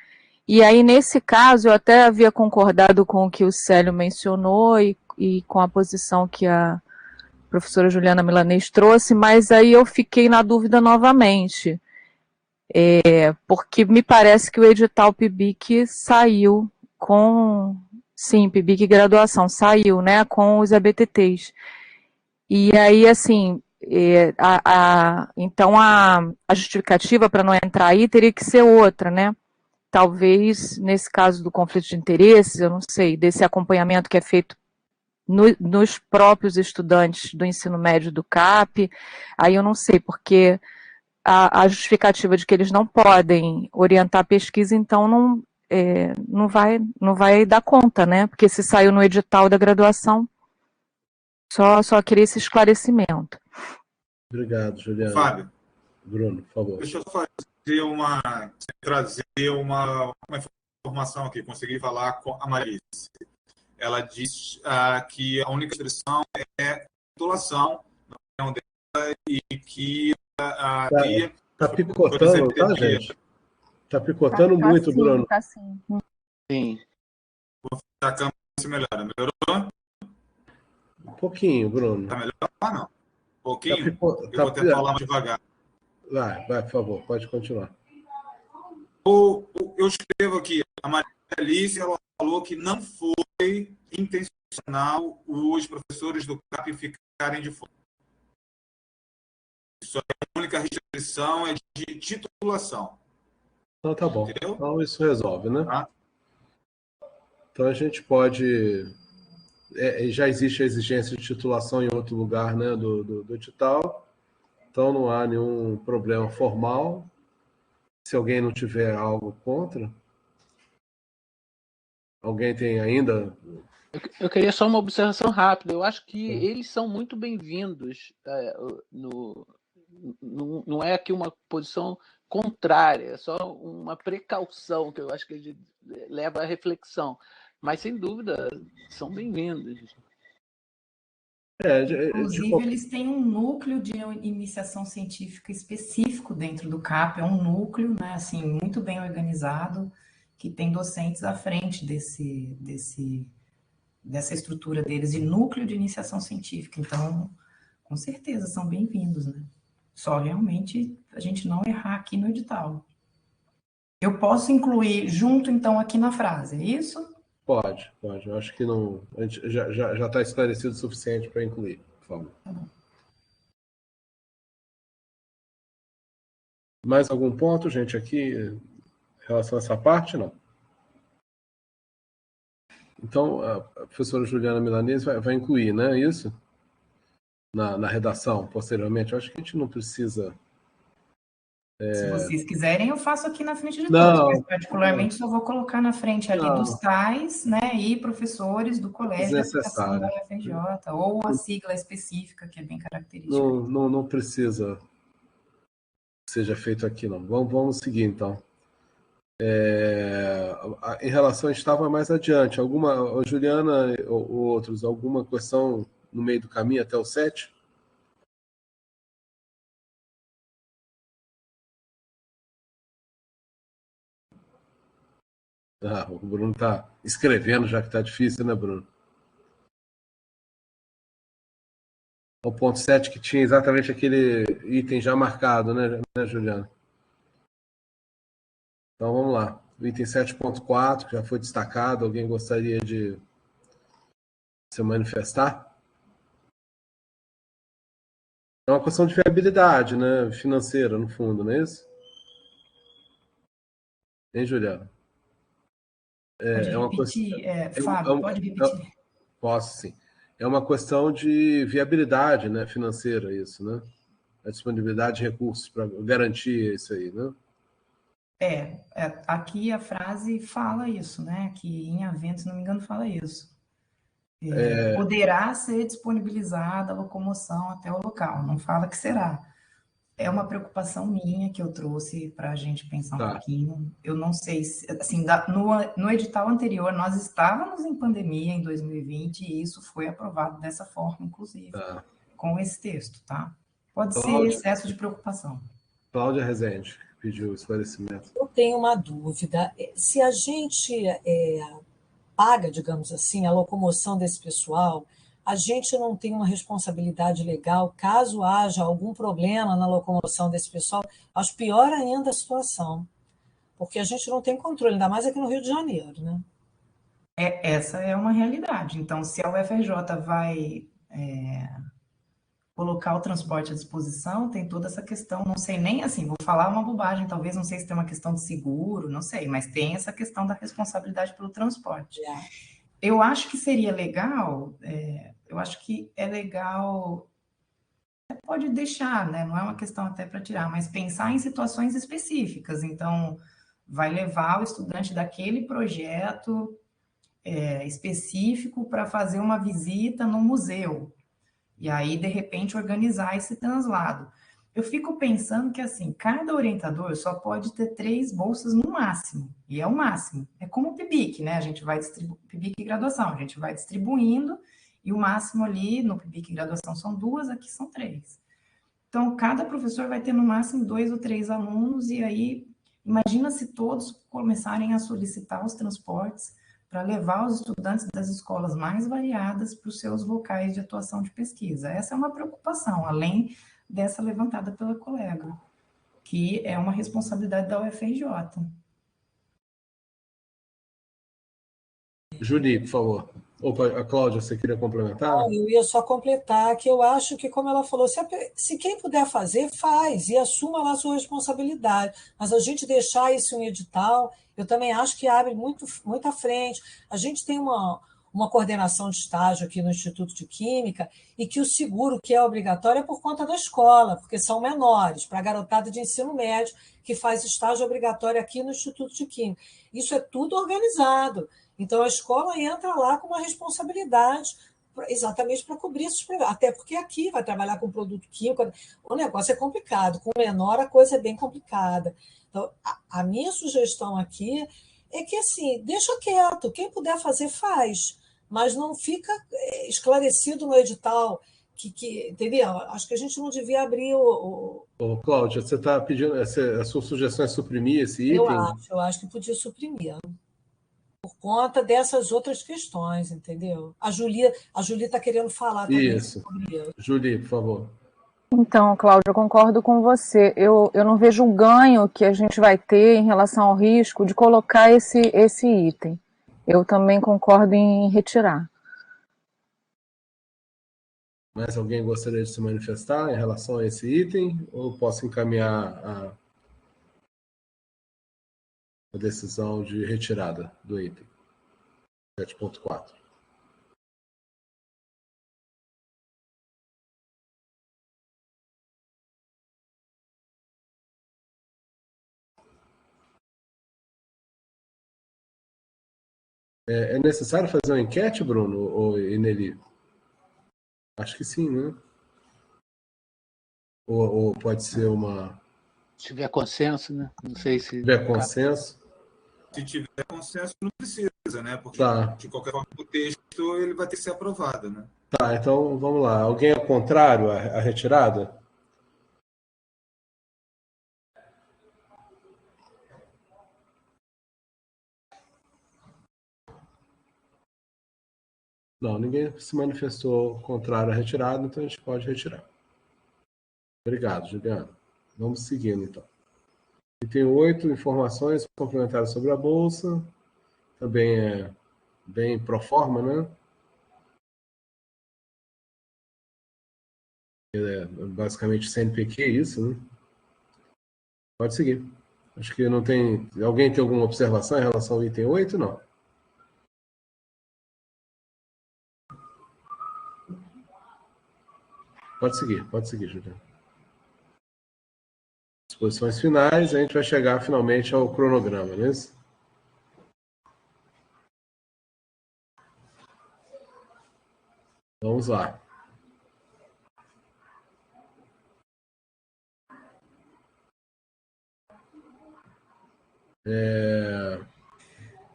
S13: E aí, nesse caso, eu até havia concordado com o que o Célio mencionou e com a posição que a professora Juliana Milanês trouxe, mas aí eu fiquei na dúvida novamente. Porque me parece que o edital PIBIC saiu com... Sim, PIBIC graduação, saiu, né, com os EBTTs. E aí, assim, então a justificativa para não entrar aí teria que ser outra, né? Talvez, nesse caso do conflito de interesses, eu não sei, desse acompanhamento que é feito nos próprios estudantes do ensino médio do CAP, aí eu não sei, porque a justificativa de que eles não podem orientar a pesquisa, então não vai dar conta, né? Porque se saiu no edital da graduação, só queria esse esclarecimento.
S1: Obrigado, Juliana.
S7: Fábio.
S1: Bruno, por favor.
S7: Deixa eu trazer uma informação aqui. Consegui falar com a Marice. Ela diz que a única restrição é titulação e que
S1: Tá picotando, tá, gente? Tá picotando muito,
S13: sim,
S1: Bruno.
S13: Tá sim.
S3: Sim.
S7: Vou ficar a câmera se melhora. Melhorou?
S1: Um pouquinho, Bruno.
S7: Tá melhor? Não. Um pouquinho? Eu vou tentar falar mais devagar.
S1: Vai, por favor, pode continuar.
S7: Eu escrevo aqui, a Maria Alice, ela falou que não foi intencional os professores do CAP ficarem de fora. Isso é a única restrição é de titulação.
S1: Então tá bom.
S7: Entendeu?
S1: Então isso resolve, né?
S7: Tá.
S1: Então a gente pode... já existe a exigência de titulação em outro lugar, né, do edital. Então não há nenhum problema formal. Se alguém não tiver algo contra... Alguém tem ainda
S3: Eu queria só uma observação rápida. Eu acho que eles são muito bem-vindos. Não é aqui uma posição contrária, é só uma precaução que eu acho que ele leva à reflexão. Mas, sem dúvida, são bem-vindos.
S10: Inclusive, eles têm um núcleo de iniciação científica específico dentro do CAP, é um núcleo, né, assim, muito bem organizado, que tem docentes à frente dessa estrutura deles, de núcleo de iniciação científica. Então, com certeza, são bem-vindos, né? Só realmente a gente não errar aqui no edital. Eu posso incluir junto, então, aqui na frase, é isso?
S1: Pode. Eu acho que não. A gente já está esclarecido o suficiente para incluir, por favor.
S10: Tá bom.
S1: Mais algum ponto, gente, aqui em relação a essa parte? Não. Então, a professora Juliana Milanese vai incluir, né? Isso? Na redação, posteriormente. Eu acho que a gente não precisa.
S10: Se vocês quiserem, eu faço aqui na frente de todos, mas particularmente só vou colocar na frente ali dos tais, né, e professores do colégio de aplicação da UFRJ, ou a sigla específica, que é bem característica.
S1: Não precisa que seja feito aqui, não. Vamos seguir, então. Em relação, a gente estava mais adiante. Juliana ou outros, alguma questão no meio do caminho até o 7? O Bruno está escrevendo, já que está difícil, né, Bruno? O ponto 7 que tinha exatamente aquele item já marcado, né, Juliana? Então, vamos lá. O item 7.4, que já foi destacado. Alguém gostaria de se manifestar? É uma questão de viabilidade, né, financeira, no fundo, não é isso? Hein, Juliana?
S10: Pode repetir, Fábio, pode repetir.
S1: Posso, sim. É uma questão de viabilidade, né, financeira, isso, né? A disponibilidade de recursos para garantir isso aí, né?
S10: Aqui a frase fala isso, né? Que em havendo, se não me engano, fala isso. Poderá ser disponibilizada a locomoção até o local, não fala que será. É uma preocupação minha que eu trouxe para a gente pensar um pouquinho. Eu não sei se, assim, no edital anterior, nós estávamos em pandemia em 2020 e isso foi aprovado dessa forma, inclusive, com esse texto, tá? Pode ser excesso de preocupação.
S1: Cláudia Rezende pediu esclarecimento.
S9: Eu tenho uma dúvida. Se a gente paga, digamos assim, a locomoção desse pessoal, a gente não tem uma responsabilidade legal caso haja algum problema na locomoção desse pessoal? Acho pior ainda a situação, porque a gente não tem controle, ainda mais aqui no Rio de Janeiro, né?
S10: Essa é uma realidade. Então, se a UFRJ vai colocar o transporte à disposição, tem toda essa questão, não sei nem assim, vou falar uma bobagem, talvez, não sei se tem uma questão de seguro, não sei, mas tem essa questão da responsabilidade pelo transporte. Eu acho que seria legal, eu acho que é legal, pode deixar, né? Não é uma questão até para tirar, mas pensar em situações específicas. Então, vai levar o estudante daquele projeto específico para fazer uma visita no museu. E aí, de repente, organizar esse translado. Eu fico pensando que, assim, cada orientador só pode ter 3 bolsas no máximo, e é o máximo. É como o PIBIC, né? A gente vai PIBIC e graduação, a gente vai distribuindo, e o máximo ali, no PIBIC e graduação são 2, aqui são 3. Então, cada professor vai ter no máximo 2 ou 3 alunos, e aí, imagina se todos começarem a solicitar os transportes para levar os estudantes das escolas mais variadas para os seus locais de atuação de pesquisa. Essa é uma preocupação, além dessa levantada pela colega, que é uma responsabilidade da UFRJ.
S1: Julie, por favor. Opa, a Cláudia, você queria complementar?
S9: Não, eu ia só completar que eu acho que, como ela falou, se quem puder fazer, faz, e assuma lá a sua responsabilidade. Mas a gente deixar isso em edital, eu também acho que abre muito à frente. A gente tem uma coordenação de estágio aqui no Instituto de Química, e que o seguro, que é obrigatório, é por conta da escola, porque são menores, para a garotada de ensino médio que faz estágio obrigatório aqui no Instituto de Química. Isso é tudo organizado. Então, a escola entra lá com uma responsabilidade exatamente para cobrir esses problemas. Até porque aqui vai trabalhar com produto químico, o negócio é complicado. Com o menor, a coisa é bem complicada. Então, a minha sugestão aqui é que, assim, deixa quieto. Quem puder fazer, faz. Mas não fica esclarecido no edital entendeu? Acho que a gente não devia abrir o...
S1: Ô, Cláudia, você está pedindo... A sua sugestão é suprimir esse item?
S9: Eu acho que podia suprimir. Por conta dessas outras questões, entendeu? A Julia está querendo falar também sobre isso.
S1: Julie, por favor.
S13: Então, Cláudia, eu concordo com você. Eu não vejo o ganho que a gente vai ter em relação ao risco de colocar esse item. Eu também concordo em retirar.
S1: Mais alguém gostaria de se manifestar em relação a esse item? Ou posso encaminhar a decisão de retirada do item 7.4? É necessário fazer uma enquete, Bruno ou Ineli? Acho que sim, né? Ou pode ser uma...
S3: Se tiver consenso, né? Não sei se...
S1: Se tiver consenso.
S7: Se tiver consenso, não precisa, né? Porque, de qualquer forma, o texto ele vai ter que ser aprovado, né?
S1: Tá, então vamos lá. Alguém é contrário à retirada? Não, ninguém se manifestou contrário à retirada, então a gente pode retirar. Obrigado, Juliana. Vamos seguindo, então. Item 8, informações complementares sobre a Bolsa. Também é bem pro forma, né? É basicamente CNPq isso, né? Pode seguir. Acho que não tem... Alguém tem alguma observação em relação ao item 8? Não. Pode seguir, Juliana. Disposições finais, a gente vai chegar finalmente ao cronograma, não é isso? Vamos lá.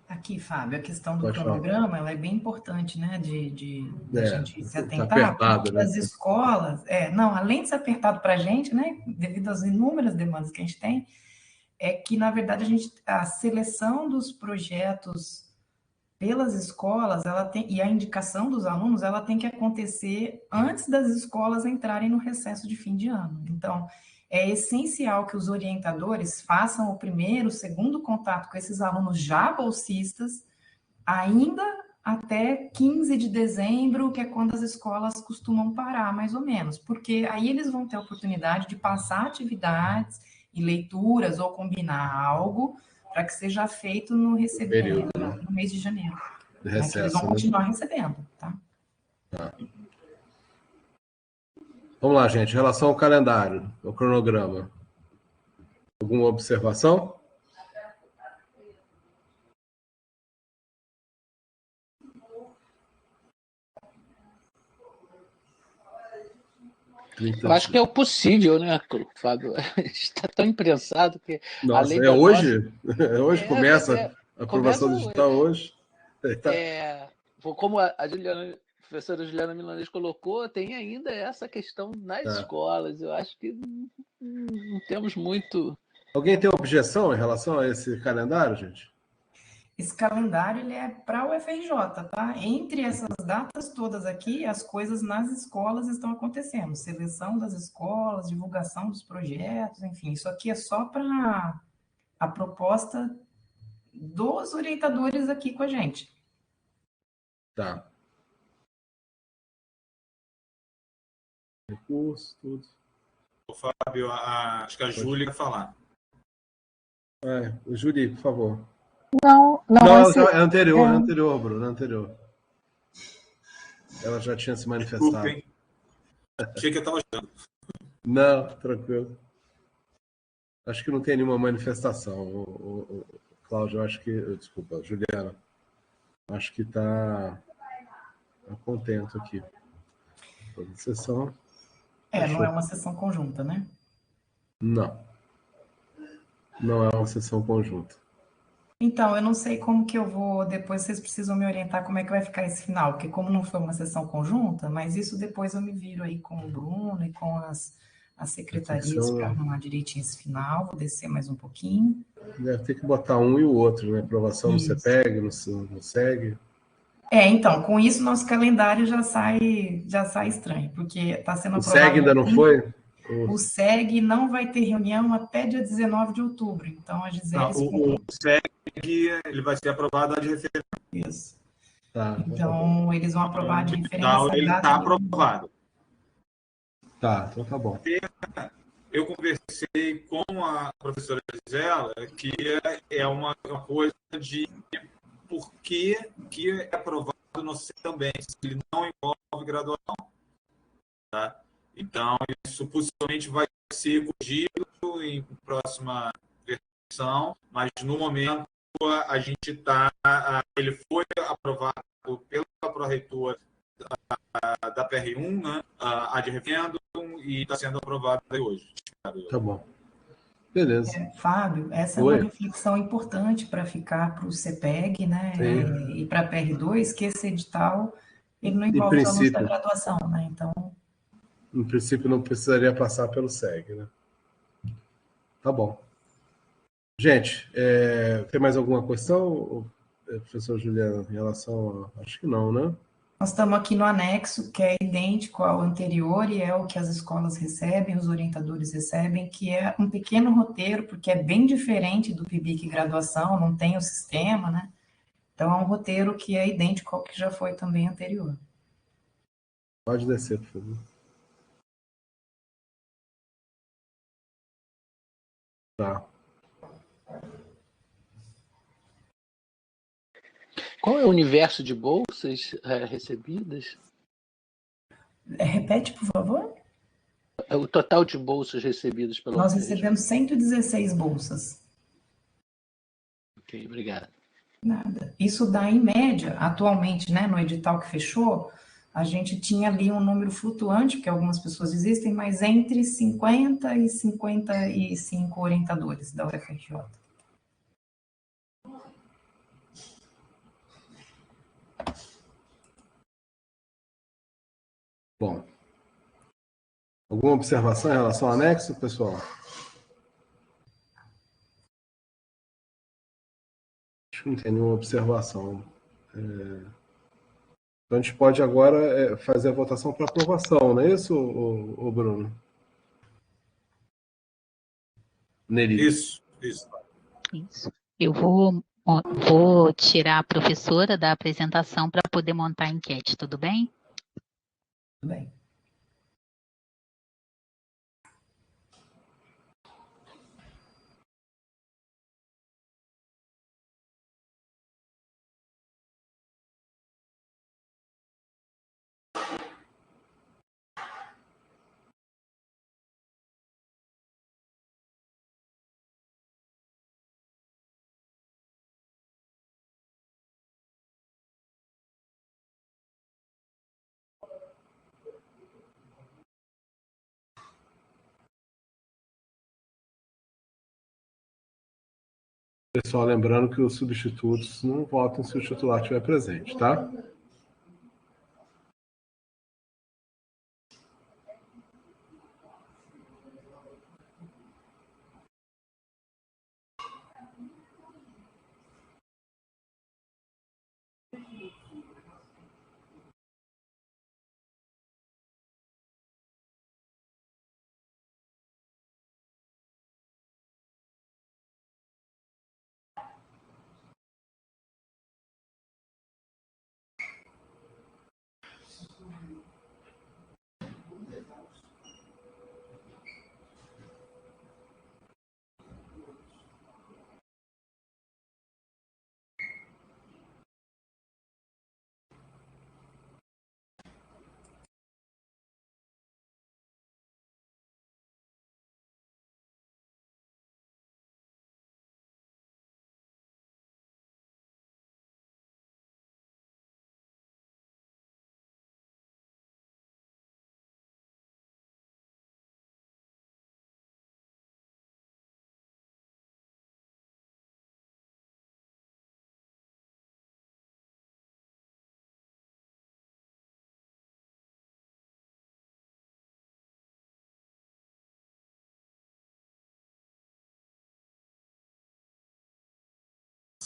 S10: Aqui, Fábio, a questão do cronograma ela é bem importante, né, de a gente se atentar,
S1: apertado,
S10: porque
S1: né?
S10: as escolas, não, além de ser apertado para a gente, né, devido às inúmeras demandas que a gente tem, é que, na verdade, a seleção dos projetos pelas escolas, e a indicação dos alunos, ela tem que acontecer antes das escolas entrarem no recesso de fim de ano. Então, é essencial que os orientadores façam o primeiro, o segundo contato com esses alunos já bolsistas, ainda até 15 de dezembro, que é quando as escolas costumam parar, mais ou menos, porque aí eles vão ter a oportunidade de passar atividades e leituras ou combinar algo para que seja feito no mês de janeiro.
S1: Recesso,
S10: que eles vão continuar recebendo, tá?
S1: Vamos lá, gente. Em relação ao calendário, ao cronograma. Alguma observação?
S3: Eu acho que é o possível, né, Fábio? Está tão imprensado que...
S1: Nossa, hoje? Hoje começa a aprovação digital hoje?
S3: Como a professora Juliana Milanês colocou, tem ainda essa questão nas escolas. Eu acho que não temos muito...
S1: Alguém tem objeção em relação a esse calendário, gente?
S10: Esse calendário ele é para o UFRJ, tá? Entre essas datas todas aqui, as coisas nas escolas estão acontecendo. Seleção das escolas, divulgação dos projetos, enfim. Isso aqui é só para a proposta dos orientadores aqui com a gente.
S1: Tá. Recurso, tudo.
S7: Fábio, acho que a Júlia vai falar.
S1: Júlia, por favor.
S13: Não,
S1: é anterior, Bruno, é anterior. ela já tinha se manifestado.
S7: Desculpem. Achei que eu estava achando.
S1: Não, tranquilo. Acho que não tem nenhuma manifestação. Cláudio, acho que... Desculpa, Juliana. Acho que está contento aqui. Toda sessão.
S10: Não é uma sessão conjunta, né?
S1: Não. Não é uma sessão conjunta.
S10: Então, eu não sei como que eu vou... Depois vocês precisam me orientar como é que vai ficar esse final, porque como não foi uma sessão conjunta, mas isso depois eu me viro aí com o Bruno e com as secretarias para arrumar direitinho esse final. Vou descer mais um pouquinho.
S1: Deve ter que botar um e o outro, né? Aprovação no CPEG, no SEG.
S10: Então, com isso nosso calendário já sai estranho, porque está sendo aprovado...
S1: O SEG ainda não foi?
S10: O SEG não vai ter reunião até dia 19 de outubro, então a Gisele...
S7: O SEG ele vai ser aprovado de referência.
S10: Isso.
S1: Tá,
S10: então, eles vão aprovar de referência.
S7: Ele está aprovado.
S1: Tá, então tá bom.
S7: Eu conversei com a professora Gisela, que é uma coisa de por que é aprovado no SEG também, se ele não envolve graduação. Tá? Então, isso possivelmente vai ser corrigido em próxima versão, mas no momento a gente está... Ele foi aprovado pela pró-reitora da PR1, né, ad referendum, e está sendo aprovado hoje.
S1: Tá bom. Beleza.
S10: Fábio, essa é uma reflexão importante para ficar para o CPEG, né, e para a PR2, que esse edital ele não envolve os alunos da graduação, né? Então...
S1: Em princípio, não precisaria passar pelo SEG, né? Tá bom. Gente, tem mais alguma questão, professor Juliano, em relação a... Acho que não, né?
S10: Nós estamos aqui no anexo, que é idêntico ao anterior, e é o que as escolas recebem, os orientadores recebem, que é um pequeno roteiro, porque é bem diferente do PIBIC graduação, não tem o sistema, né? Então, é um roteiro que é idêntico ao que já foi também anterior.
S1: Pode descer, por favor. Tá.
S3: Qual é o universo de bolsas recebidas?
S10: Repete, por favor.
S3: O total de bolsas recebidas pela
S10: Nós
S3: UFRJ.
S10: recebemos 116 bolsas.
S3: Ok, obrigado.
S10: Nada. Isso dá, em média, atualmente, né, no edital que fechou, a gente tinha ali um número flutuante, porque algumas pessoas existem, mas entre 50 e 55 orientadores da UFRJ.
S1: Bom. Alguma observação em relação ao anexo, pessoal? Acho que não tem nenhuma observação. Então, a gente pode agora fazer a votação para aprovação, não é isso, Bruno? Neri.
S7: Isso.
S4: Isso. Eu vou tirar a professora da apresentação para poder montar a enquete, tudo bem?
S10: Tudo bem.
S1: Pessoal, lembrando que os substitutos não votam se o titular estiver presente, tá?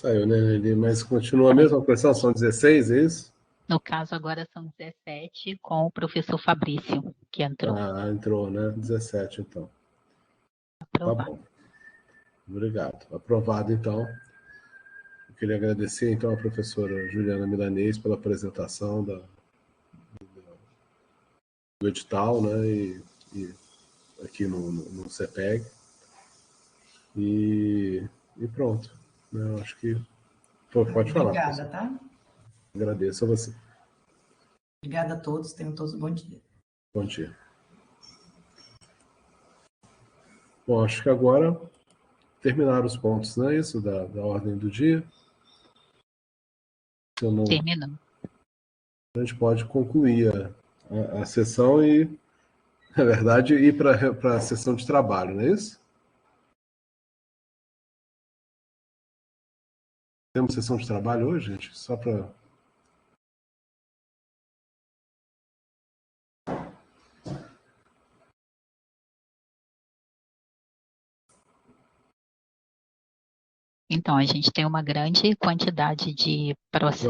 S1: Saiu, né, Nelly? Mas continua a mesma questão, são 16, é isso?
S4: No caso, agora são 17, com o professor Fabrício, que entrou.
S1: Ah, entrou, né? 17, então.
S4: Aprovado.
S1: Tá bom. Obrigado. Aprovado, então. Eu queria agradecer, então, a professora Juliana Milanês pela apresentação do edital, né? E aqui no CEPEG. E pronto. Eu acho que pode falar.
S10: Obrigada, tá?
S1: Agradeço a você.
S10: Obrigada a todos, tenham todos um bom dia.
S1: Bom dia. Bom, acho que agora terminaram os pontos, não é isso? Da ordem do dia.
S4: Terminou.
S1: A gente pode concluir a sessão e, na verdade, ir para a sessão de trabalho, não é isso? Temos sessão de trabalho hoje, gente? Só para...
S4: Então, a gente tem uma grande quantidade de processos